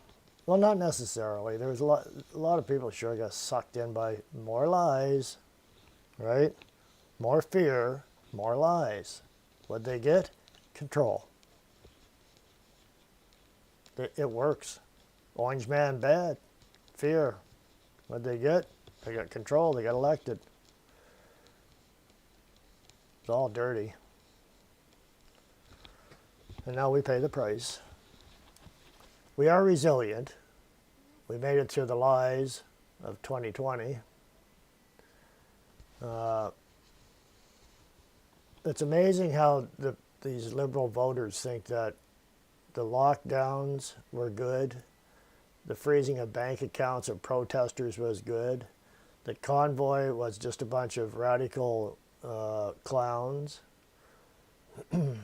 Well, not necessarily. There's a lot of people sure got sucked in by more lies, right? More fear, more lies. What'd they get? Control. It works. Orange man bad. Fear. What'd they get? They got control. They got elected. It's all dirty. And now we pay the price. We are resilient. We made it through the lies of 2020. It's amazing how these liberal voters think that the lockdowns were good, the freezing of bank accounts of protesters was good, that convoy was just a bunch of radical clowns. The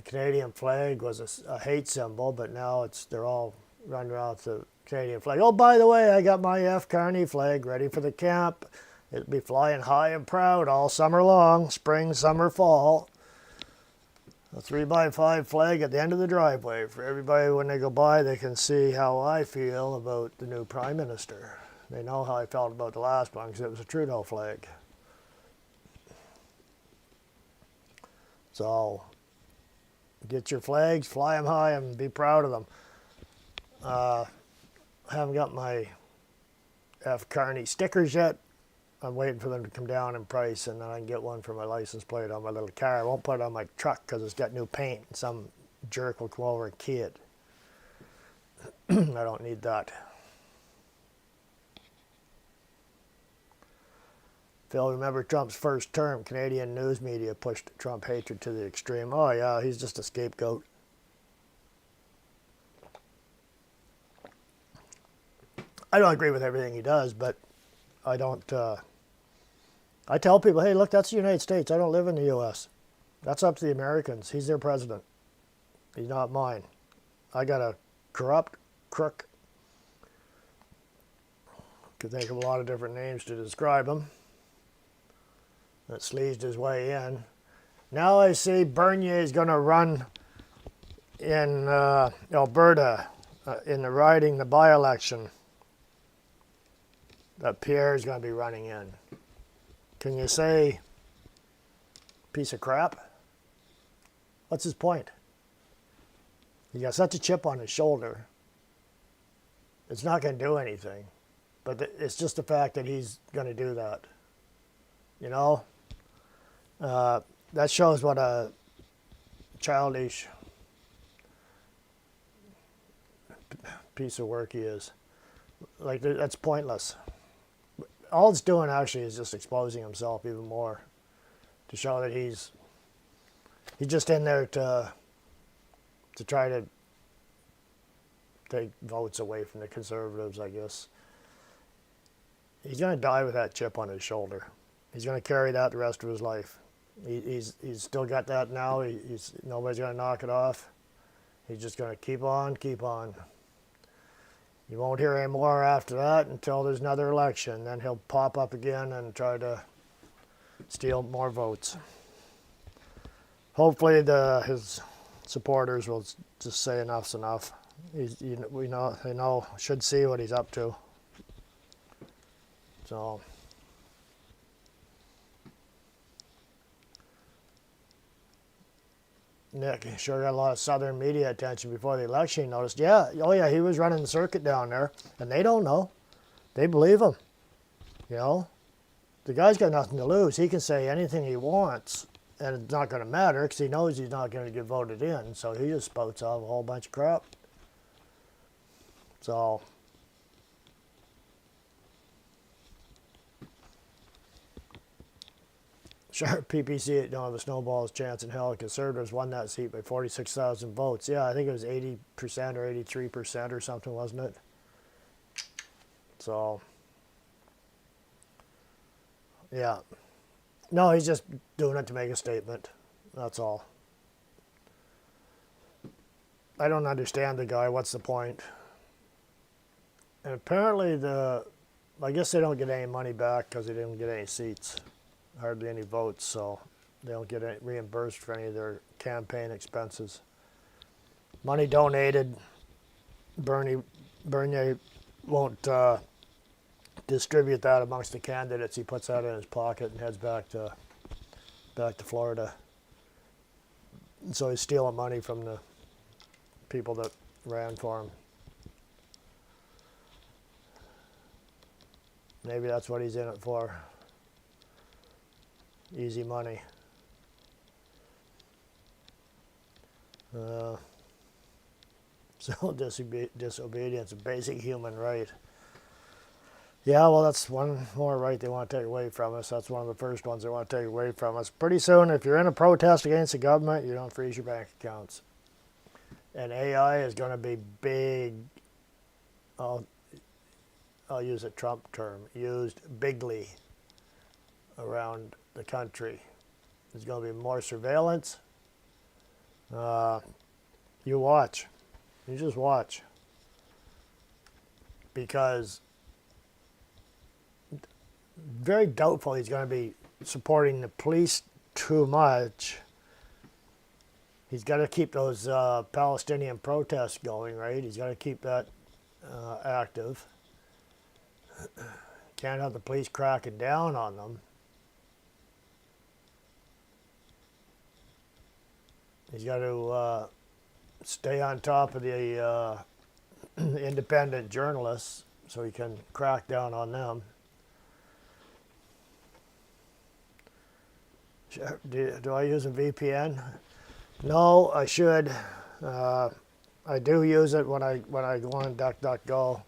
Canadian flag was a hate symbol, but now they're all running around with the Canadian flag. Oh, by the way, I got my F. Kearney flag ready for the camp. It'll be flying high and proud all summer long, spring, summer, fall. A 3x5 flag at the end of the driveway. For everybody, when they go by, they can see how I feel about the new Prime Minister. They know how I felt about the last one because it was a Trudeau flag. So, get your flags, fly them high, and be proud of them. I haven't got my F. Kearney stickers yet. I'm waiting for them to come down in price, and then I can get one for my license plate on my little car. I won't put it on my truck because it's got new paint. Some jerk will come over and key it. I don't need that. Phil, remember Trump's first term? Canadian news media pushed Trump hatred to the extreme. Oh yeah, he's just a scapegoat. I don't agree with everything he does, but I don't... I tell people, hey, look, that's the United States. I don't live in the U.S. That's up to the Americans. He's their president. He's not mine. I got a corrupt crook. Could think of a lot of different names to describe him. That sleazed his way in. Now I see Bernier is going to run in Alberta in the riding, the by-election that Pierre is going to be running in. Can you say piece of crap? What's his point? He got such a chip on his shoulder. It's not going to do anything. But it's just the fact that he's going to do that. You know? That shows what a childish piece of work he is. Like, that's pointless. All it's doing actually is just exposing himself even more to show that he's just in there to try to take votes away from the Conservatives, I guess. He's going to die with that chip on his shoulder. He's going to carry that the rest of his life. He's still got that now. Nobody's going to knock it off. He's just going to keep on, keep on. You won't hear any more after that until there's another election. Then he'll pop up again and try to steal more votes. Hopefully his supporters will just say enough's enough. They should see what he's up to. So, Nick sure got a lot of Southern media attention before the election. He noticed, he was running the circuit down there, and they don't know. They believe him. You know, the guy's got nothing to lose. He can say anything he wants, and it's not going to matter because he knows he's not going to get voted in. So he just spouts out a whole bunch of crap. So, sure, PPC don't have a snowball's chance in hell. Conservatives won that seat by 46,000 votes. Yeah, I think it was 80% or 83% or something, wasn't it? So, yeah. No, he's just doing it to make a statement. That's all. I don't understand the guy. What's the point? And apparently I guess they don't get any money back because they didn't get any seats. Hardly any votes, so they don't get reimbursed for any of their campaign expenses. Money donated, Bernier won't distribute that amongst the candidates. He puts that in his pocket and heads back to Florida. And so he's stealing money from the people that ran for him. Maybe that's what he's in it for. Easy money. Civil disobedience, a basic human right. Yeah, well, that's one more right they want to take away from us. That's one of the first ones they want to take away from us. Pretty soon, if you're in a protest against the government, you don't freeze your bank accounts. And AI is going to be big. I'll, I'll use a Trump term, used bigly around the country. There's going to be more surveillance. Uh, you watch. You just watch. Because very doubtful he's going to be supporting the police too much. He's got to keep those Palestinian protests going, right? He's got to keep that active. Can't have the police cracking down on them. He's got to stay on top of the independent journalists so he can crack down on them. Do I use a VPN? No, I should. I do use it when I go on DuckDuckGo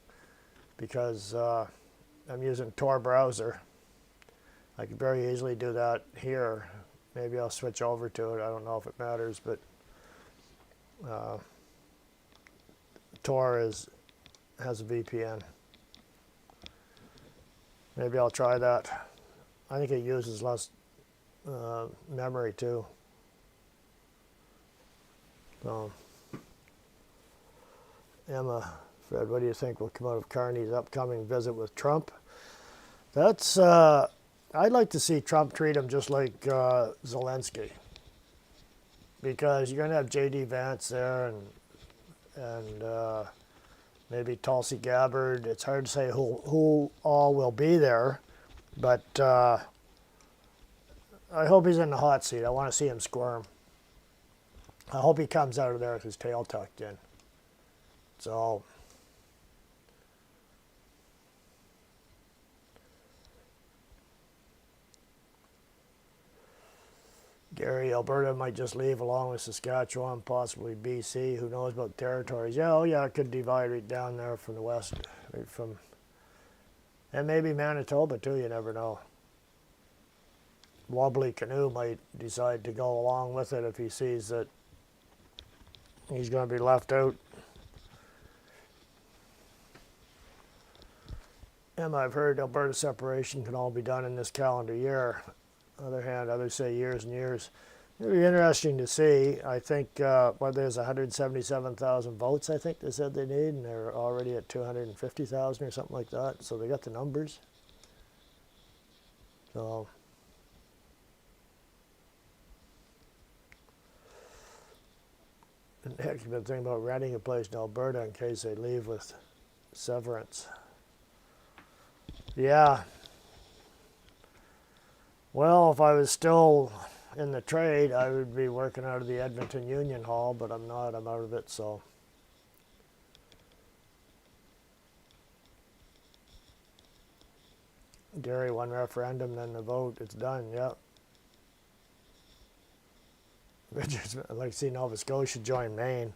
because I'm using Tor browser. I could very easily do that here. Maybe I'll switch over to it. I don't know if it matters, but Tor has a VPN. Maybe I'll try that. I think it uses less memory too. So, Emma, Fred, what do you think will come out of Carney's upcoming visit with Trump? That's I'd like to see Trump treat him just like Zelensky, because you're going to have J.D. Vance there and maybe Tulsi Gabbard. It's hard to say who all will be there, but I hope he's in the hot seat. I want to see him squirm. I hope he comes out of there with his tail tucked in. So, Gary, Alberta might just leave along with Saskatchewan, possibly BC. Who knows about territories? Yeah, oh yeah, it could divide right down there from the west, right from, and maybe Manitoba too. You never know. Wobbly Canoe might decide to go along with it if he sees that he's going to be left out. Emma, I've heard Alberta separation can all be done in this calendar year. On the other hand, others say years and years. It'll be interesting to see. I think there's 177,000 votes, I think they said they need, and they're already at 250,000 or something like that. So they got the numbers. So, and heck, you've been thinking about renting a place in Alberta in case they leave with severance. Yeah. Well, if I was still in the trade, I would be working out of the Edmonton Union Hall, but I'm not. I'm out of it, so. Gary, one referendum, then the vote. It's done, yep. Richards, I'd like to see Nova Scotia join Maine.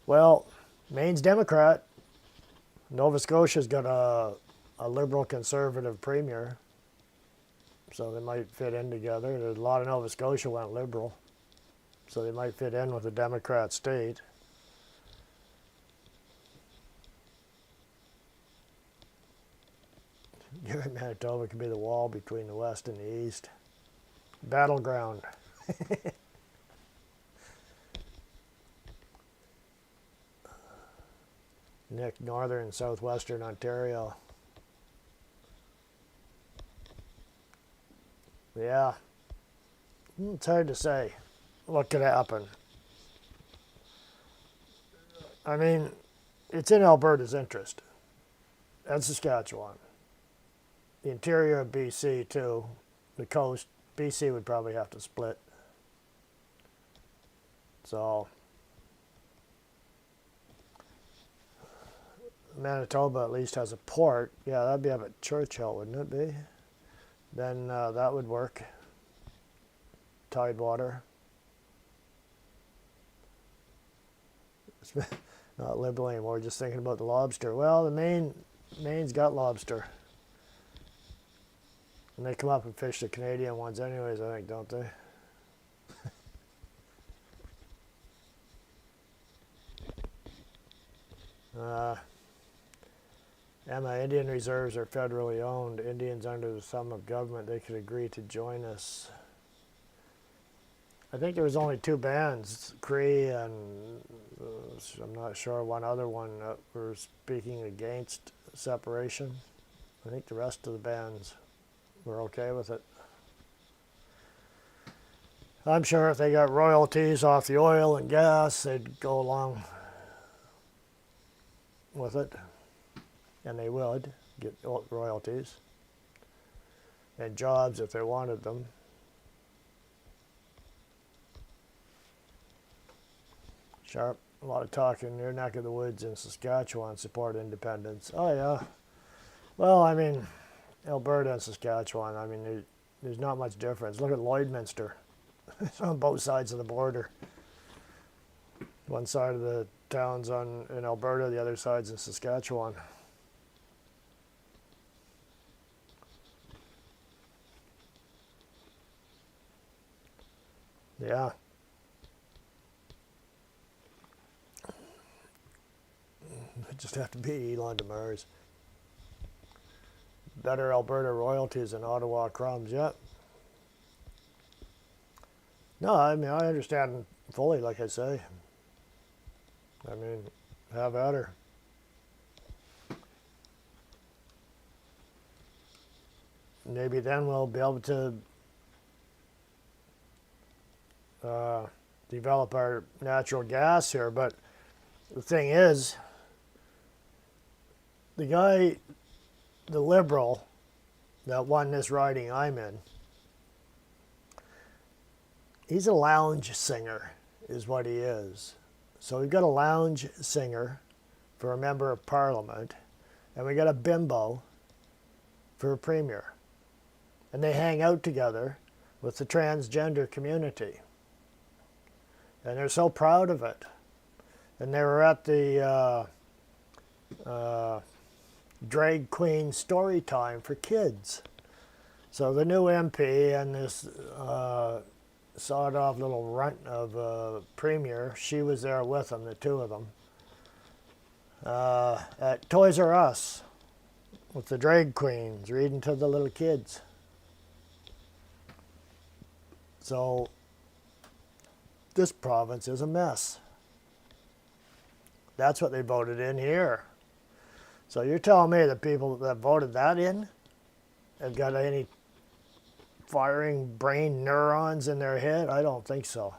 Well, Maine's Democrat. Nova Scotia's got a liberal conservative premier, so they might fit in together. There's a lot of Nova Scotia went liberal, so they might fit in with a Democrat state. Manitoba could be the wall between the West and the East. Battleground. Nick, northern and southwestern Ontario. Yeah. It's hard to say what could happen. I mean, it's in Alberta's interest and Saskatchewan. The interior of BC too. The coast, BC would probably have to split. So, Manitoba at least has a port. Yeah, that'd be up at Churchill, wouldn't it be? Then that would work. Tidewater. Not liberal anymore, just thinking about the lobster. Well, the Maine's got lobster. And they come up and fish the Canadian ones anyways, I think, don't they? Emma, Indian reserves are federally owned. Indians under the thumb of government, they could agree to join us. I think there was only 2 bands, Cree and I'm not sure, one other one that were speaking against separation. I think the rest of the bands were okay with it. I'm sure if they got royalties off the oil and gas, they'd go along with it. And they would get royalties and jobs if they wanted them. Sharp, a lot of talk in your neck of the woods in Saskatchewan support independence. Oh yeah. Well, I mean, Alberta and Saskatchewan, I mean, there's not much difference. Look at Lloydminster. It's on both sides of the border. One side of the town's in Alberta, the other side's in Saskatchewan. Yeah. Just have to beat Elon to Mars. Better Alberta royalties than Ottawa crumbs, yeah. No, I mean, I understand fully, like I say. I mean, have at her. Maybe then we'll be able to develop our natural gas here, but the thing is, the guy, the Liberal that won this riding I'm in, he's a lounge singer, is what he is. So we've got a lounge singer for a member of Parliament, and we got a bimbo for a premier. And they hang out together with the transgender community. And they're so proud of it. And they were at the drag queen story time for kids. So the new MP and this sawed-off little runt of a premier, she was there with them, the 2 of them, at Toys R Us with the drag queens reading to the little kids. So this province is a mess. That's what they voted in here. So you're telling me the people that voted that in have got any firing brain neurons in their head? I don't think so.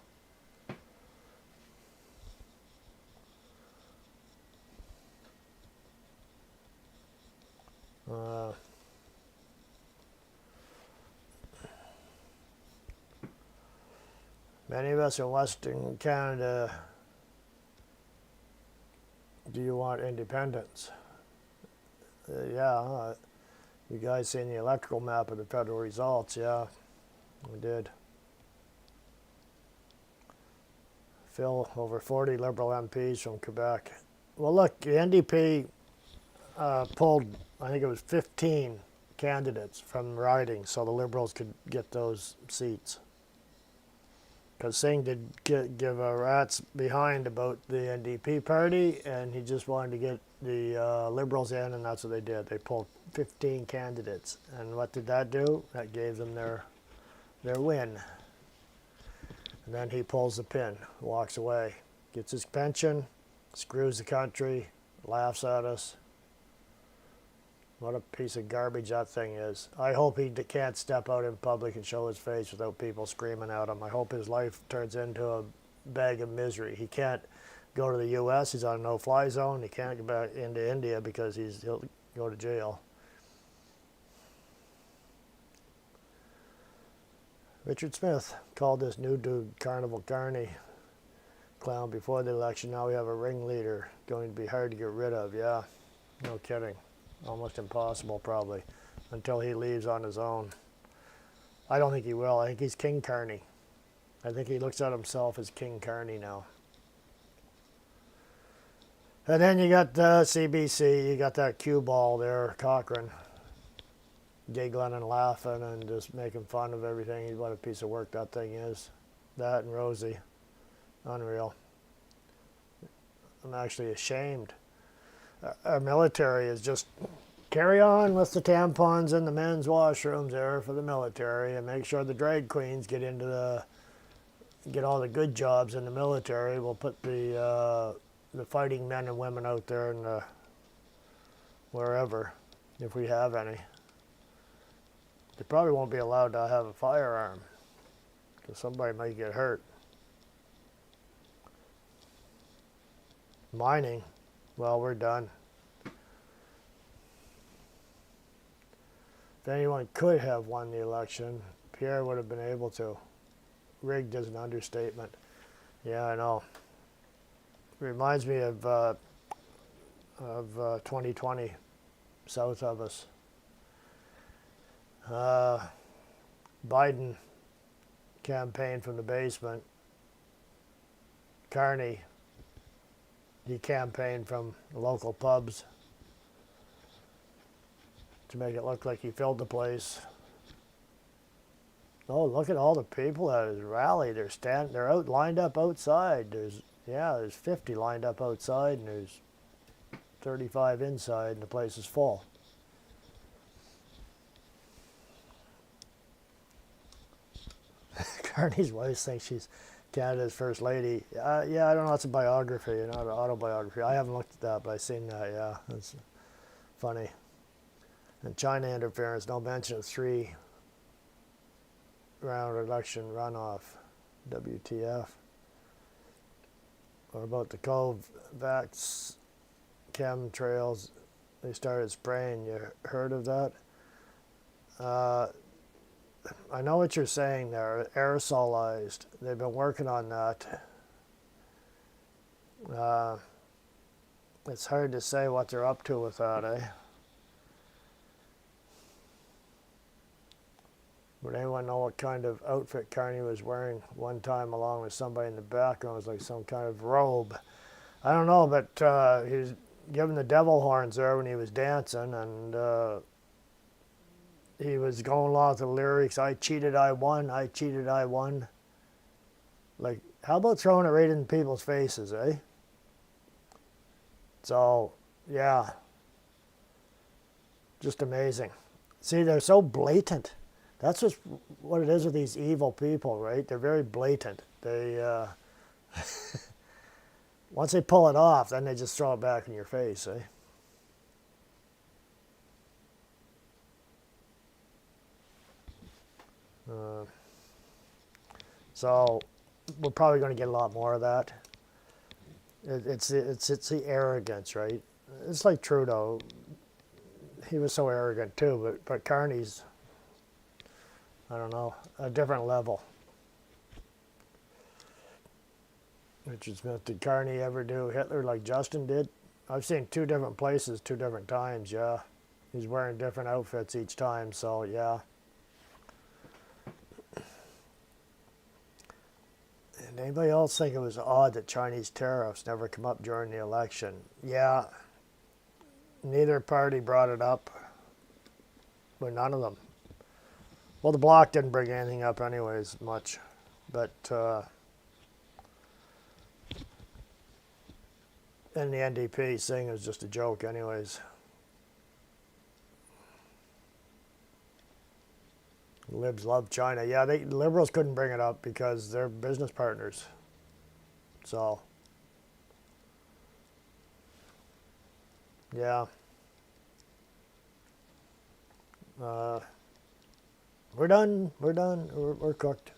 Many of us in Western Canada, do you want independence? Yeah, you guys seen the electoral map of the federal results? Yeah, we did. Phil, over 40 Liberal MPs from Quebec. Well, look, the NDP pulled, I think it was 15 candidates from riding, so the Liberals could get those seats. Because Singh did give a rat's behind about the NDP party, and he just wanted to get the Liberals in, and that's what they did. They pulled 15 candidates. And what did that do? That gave them their win. And then he pulls the pin, walks away, gets his pension, screws the country, laughs at us. What a piece of garbage that thing is. I hope he can't step out in public and show his face without people screaming at him. I hope his life turns into a bag of misery. He can't go to the U.S. He's on a no-fly zone. He can't go back into India because he'll go to jail. Richard Smith called this new dude Carnival Carney clown before the election. Now we have a ringleader going to be hard to get rid of. Yeah, no kidding. Almost impossible, probably, until he leaves on his own. I don't think he will. I think he's King Carney. I think he looks at himself as King Carney now. And then you got the CBC, you got that cue ball there, Cochrane, giggling and laughing and just making fun of everything. What a piece of work that thing is. That and Rosie. Unreal. I'm actually ashamed. Our military is just carry on with the tampons in the men's washrooms there for the military, and make sure the drag queens get all the good jobs in the military. We'll put the fighting men and women out there in the wherever, if we have any. They probably won't be allowed to have a firearm because somebody might get hurt. Mining, well, we're done. If anyone could have won the election, Pierre would have been able to. Rigged is an understatement. Yeah, I know. Reminds me of 2020, south of us. Biden campaigned from the basement. Carney, he campaigned from the local pubs to make it look like he filled the place. Oh, look at all the people at his rally. They're out lined up outside. There's 50 lined up outside, and there's 35 inside, and the place is full. Carney's wife thinks she's Canada's first lady. Yeah, I don't know. It's a biography, not an autobiography. I haven't looked at that, but I've seen that. Yeah, that's funny. And China interference, no mention of 3-round election runoff. WTF. Or about the COVAX chemtrails, they started spraying. You heard of that? I know what you're saying there, aerosolized. They've been working on that. It's hard to say what they're up to with that, eh? Would anyone know what kind of outfit Carney was wearing one time along with somebody in the background? It was like some kind of robe. I don't know, but he was giving the devil horns there when he was dancing, and he was going along with the lyrics, I cheated, I won, I cheated, I won. Like, how about throwing it right in people's faces, eh? So, yeah. Just amazing. See, they're so blatant. That's just what it is with these evil people, right? They're very blatant. They, once they pull it off, then they just throw it back in your face, eh? So we're probably going to get a lot more of that. It's the arrogance, right? It's like Trudeau. He was so arrogant too, but Carney's, I don't know, a different level. Richard Smith, did Carney ever do Hitler like Justin did? I've seen 2 different places, 2 different times, yeah. He's wearing different outfits each time, so yeah. And anybody else think it was odd that Chinese tariffs never come up during the election? Yeah, neither party brought it up, but none of them. Well, the Bloc didn't bring anything up anyways much, but and the NDP thing is just a joke anyways. Libs love China. Yeah, liberals couldn't bring it up because they're business partners. So, yeah. We're done. We're done. We're cooked.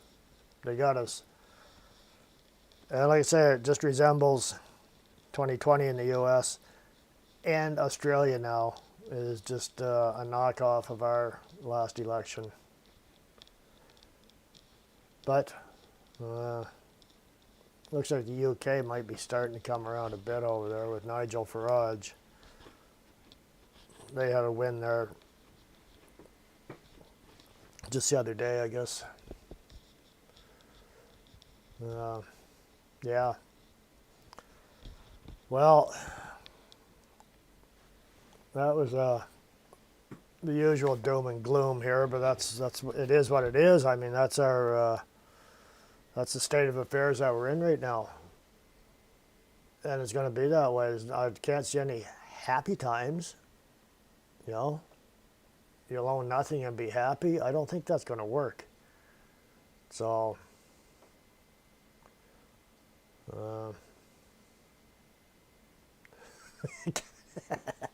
They got us. And like I say, it just resembles 2020 in the U.S. and Australia now. It is just a knockoff of our last election. But looks like the UK might be starting to come around a bit over there with Nigel Farage. They had a win there just the other day, I guess. Yeah. Well, that was the usual doom and gloom here, but it is what it is. I mean, that's the state of affairs that we're in right now, and it's going to be that way. I can't see any happy times. You know, you'll own nothing and be happy. I don't think that's going to work. So,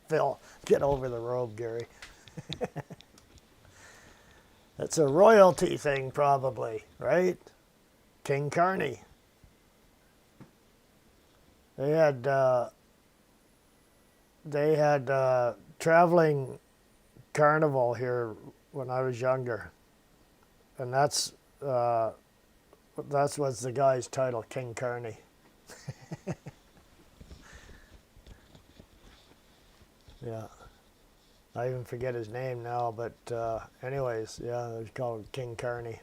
Phil, get over the robe, Gary. It's a royalty thing, probably, right? King Carney. They had traveling carnival here when I was younger, and that's what's the guy's title, King Carney. Yeah, I even forget his name now, but anyways, yeah, it was called King Carney.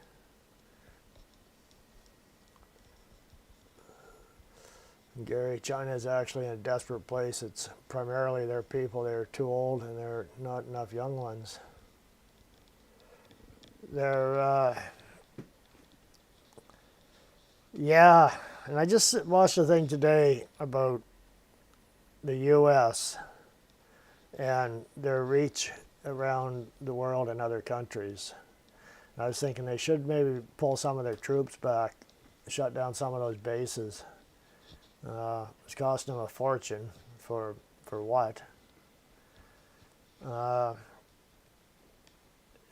Gary, China is actually in a desperate place. It's primarily their people. They're too old and there are not enough young ones. Yeah, and I just watched a thing today about the U.S. and their reach around the world and other countries. And I was thinking they should maybe pull some of their troops back, shut down some of those bases. It's costing them a fortune for what?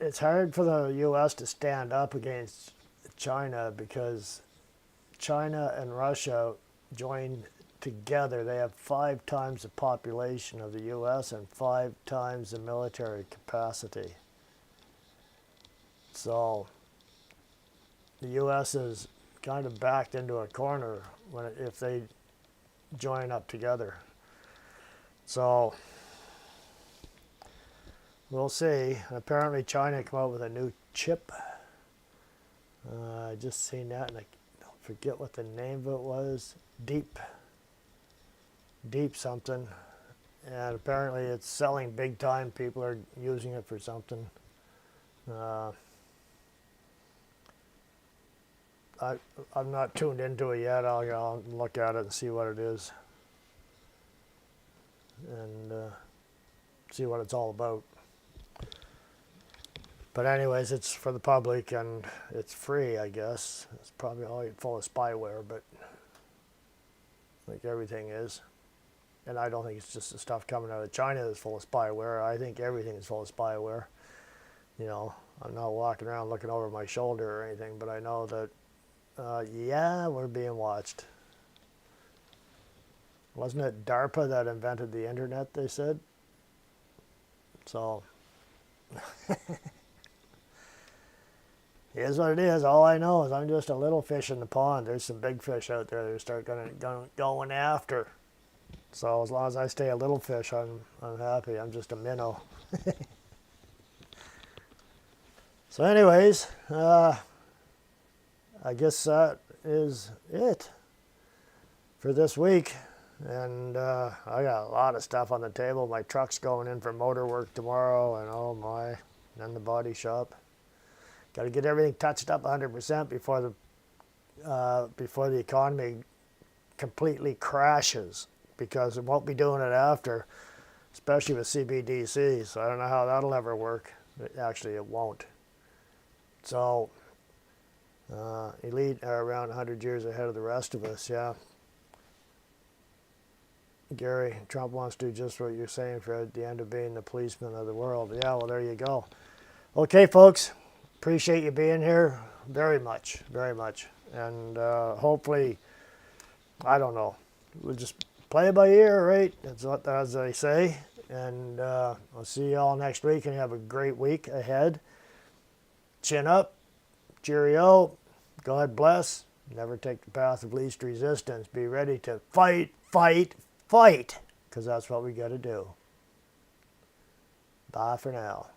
It's hard for the U.S. to stand up against China because China and Russia joined together. They have 5 times the population of the U.S. and 5 times the military capacity. So the U.S. is kind of backed into a corner if they join up together. So we'll see. Apparently China came out with a new chip. I just seen that and I don't forget what the name of it was. Deep something. And apparently it's selling big time. People are using it for something. I'm not tuned into it yet. I'll look at it and see what it is and see what it's all about. But anyways, it's for the public and it's free, I guess. It's probably all full of spyware, but like everything is. And I don't think it's just the stuff coming out of China that's full of spyware. I think everything is full of spyware. You know, I'm not walking around looking over my shoulder or anything, but I know that yeah, we're being watched. Wasn't it DARPA that invented the internet, they said? So, here's what it is. All I know is I'm just a little fish in the pond. There's some big fish out there that start going after. So as long as I stay a little fish, I'm happy. I'm just a minnow. So anyways, I guess that is it for this week. And I got a lot of stuff on the table. My truck's going in for motor work tomorrow, and oh my, and then the body shop. Got to get everything touched up 100% before the economy completely crashes, because it won't be doing it after, especially with CBDC. So I don't know how that'll ever work. Actually, it won't. So elite are around 100 years ahead of the rest of us, yeah. Gary, Trump wants to do just what you're saying, Fred, at the end of being the policeman of the world. Yeah, well, there you go. Okay, folks, appreciate you being here very much, very much. And hopefully, I don't know, we'll just play it by ear, right? That's what, as they say. And I'll see you all next week, and have a great week ahead. Chin up, cheerio, God bless. Never take the path of least resistance. Be ready to fight, fight, fight, because that's what we got to do. Bye for now.